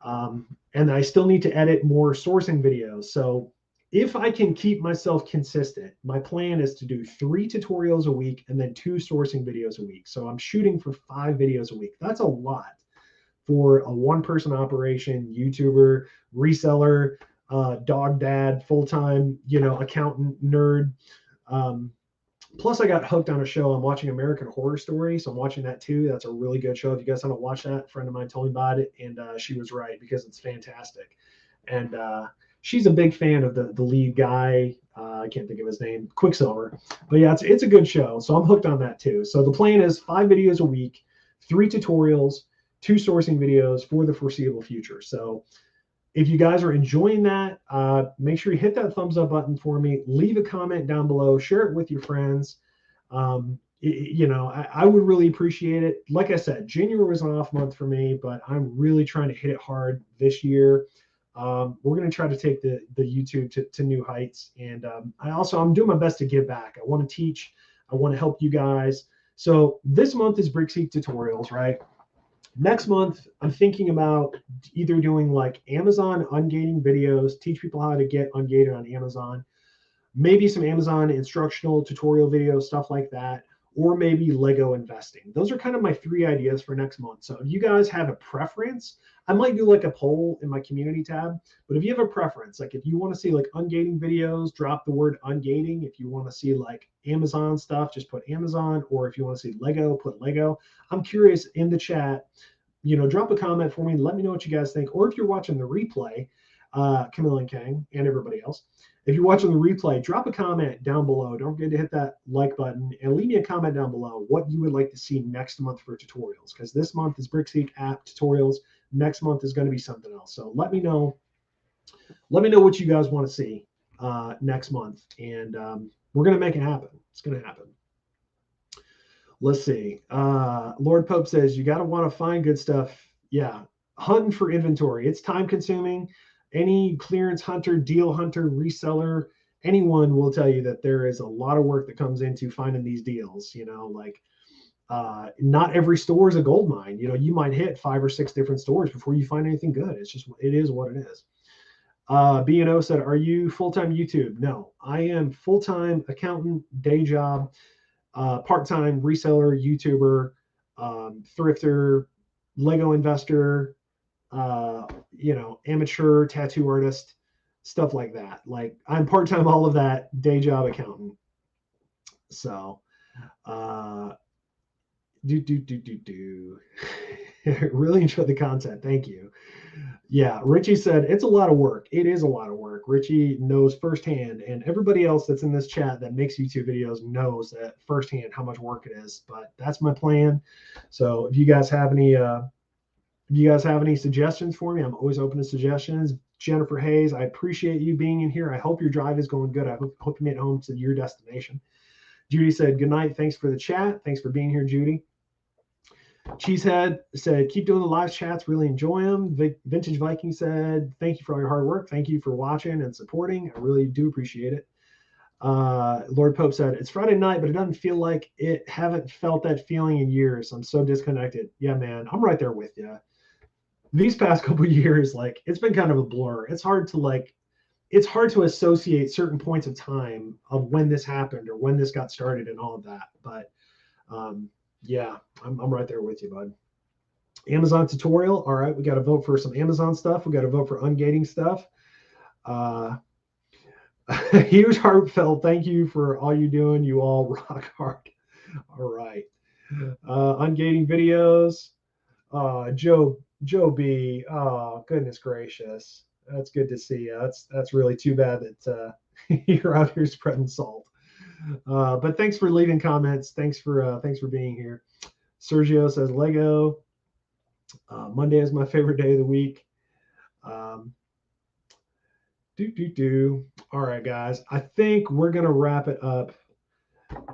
[SPEAKER 1] And I still need to edit more sourcing videos. So if I can keep myself consistent, my plan is to do 3 tutorials a week and then 2 sourcing videos a week. So I'm shooting for 5 videos a week. That's a lot for a 1-person operation, YouTuber, reseller, dog dad, full-time, accountant, nerd. Plus I got hooked on a show. I'm watching American Horror Story. So I'm watching that too. That's a really good show. If you guys haven't watched that, a friend of mine told me about it, and she was right, because it's fantastic. And she's a big fan of the lead guy. I can't think of his name, Quicksilver. But yeah, it's a good show. So I'm hooked on that too. So the plan is 5 videos a week, 3 tutorials, 2 sourcing videos for the foreseeable future. So if you guys are enjoying that, make sure you hit that thumbs up button for me. Leave a comment down below. Share it with your friends. I would really appreciate it. Like I said, January was an off month for me, but I'm really trying to hit it hard this year. We're going to try to take the YouTube to new heights. And I'm doing my best to give back. I want to teach. I want to help you guys. So this month is BrickSeek tutorials, right? Next month, I'm thinking about either doing like Amazon ungating videos, teach people how to get ungated on Amazon, maybe some Amazon instructional tutorial videos, stuff like that, or maybe Lego investing. Those are kind of my 3 ideas for next month. So if you guys have a preference, I might do like a poll in my community tab, but if you have a preference, like if you want to see like ungating videos, drop the word ungating. If you want to see like Amazon stuff, just put Amazon, or if you want to see Lego, put Lego. I'm curious in the chat, drop a comment for me. Let me know what you guys think. Or if you're watching the replay, Camilla and Kang and everybody else, if you're watching the replay, drop a comment down below. Don't forget to hit that like button and leave me a comment down below what you would like to see next month for tutorials, because this month is Brickseek app tutorials. Next month is going to be something else. So let me know what you guys want to see next month, and we're going to make it happen. It's going to happen. Let's see. Lord Pope says, you got to want to find good stuff. Yeah. Hunting for inventory. It's time consuming. Any clearance hunter, deal hunter, reseller, anyone will tell you that there is a lot of work that comes into finding these deals. Not every store is a gold mine. You might hit 5 or 6 different stores before you find anything good. It is what it is. B&O said, are you full-time YouTube? No, I am full-time accountant, day job, part-time reseller, YouTuber, thrifter, Lego investor, amateur tattoo artist, stuff like that. Like I'm part-time, all of that, day job accountant. So, really enjoyed the content. Thank you. Yeah, Richie said it's a lot of work. It is a lot of work. Richie knows firsthand, and everybody else that's in this chat that makes YouTube videos knows that firsthand how much work it is. But that's my plan. So if you guys have any suggestions for me, I'm always open to suggestions. Jennifer Hayes, I appreciate you being in here. I hope your drive is going good. I hope you made it home to your destination. Judy said, good night. Thanks for the chat. Thanks for being here, Judy. Cheesehead said, keep doing the live chats. Really enjoy them. Vintage Viking said, thank you for all your hard work. Thank you for watching and supporting. I really do appreciate it. Lord Pope said, it's Friday night, but it doesn't feel like it. Haven't felt that feeling in years. I'm so disconnected. Yeah, man, I'm right there with you. These past couple of years, like it's been kind of a blur. It's hard to associate certain points of time of when this happened or when this got started and all of that. But yeah, I'm right there with you, bud. Amazon tutorial. All right, we got to vote for some Amazon stuff. We got to vote for ungating stuff. Huge heartfelt thank you for all you're doing. You all rock hard. All right. Ungating videos. Joe B. Oh, goodness gracious. That's good to see you. That's really too bad that you're out here spreading salt. But thanks for leaving comments. Thanks for being here. Sergio says Lego. Monday is my favorite day of the week. All right, guys. I think we're gonna wrap it up.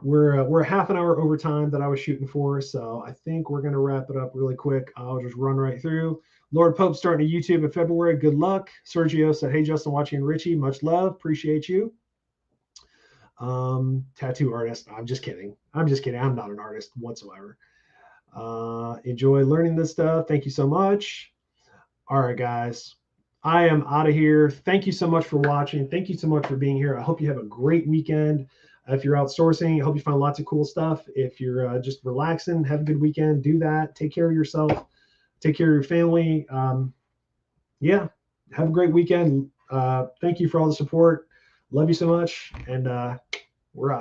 [SPEAKER 1] We're half an hour over time that I was shooting for, so I think we're gonna wrap it up really quick. I'll just run right through. Lord Pope starting a YouTube in February. Good luck. Sergio said, hey, Justin, watching Richie. Much love. Appreciate you. Tattoo artist. I'm just kidding. I'm not an artist whatsoever. Enjoy learning this stuff. Thank you so much. All right, guys. I am out of here. Thank you so much for watching. Thank you so much for being here. I hope you have a great weekend. If you're outsourcing, I hope you find lots of cool stuff. If you're just relaxing, have a good weekend. Do that. Take care of yourself. Take care of your family. Yeah, have a great weekend. Thank you for all the support. Love you so much. And we're out.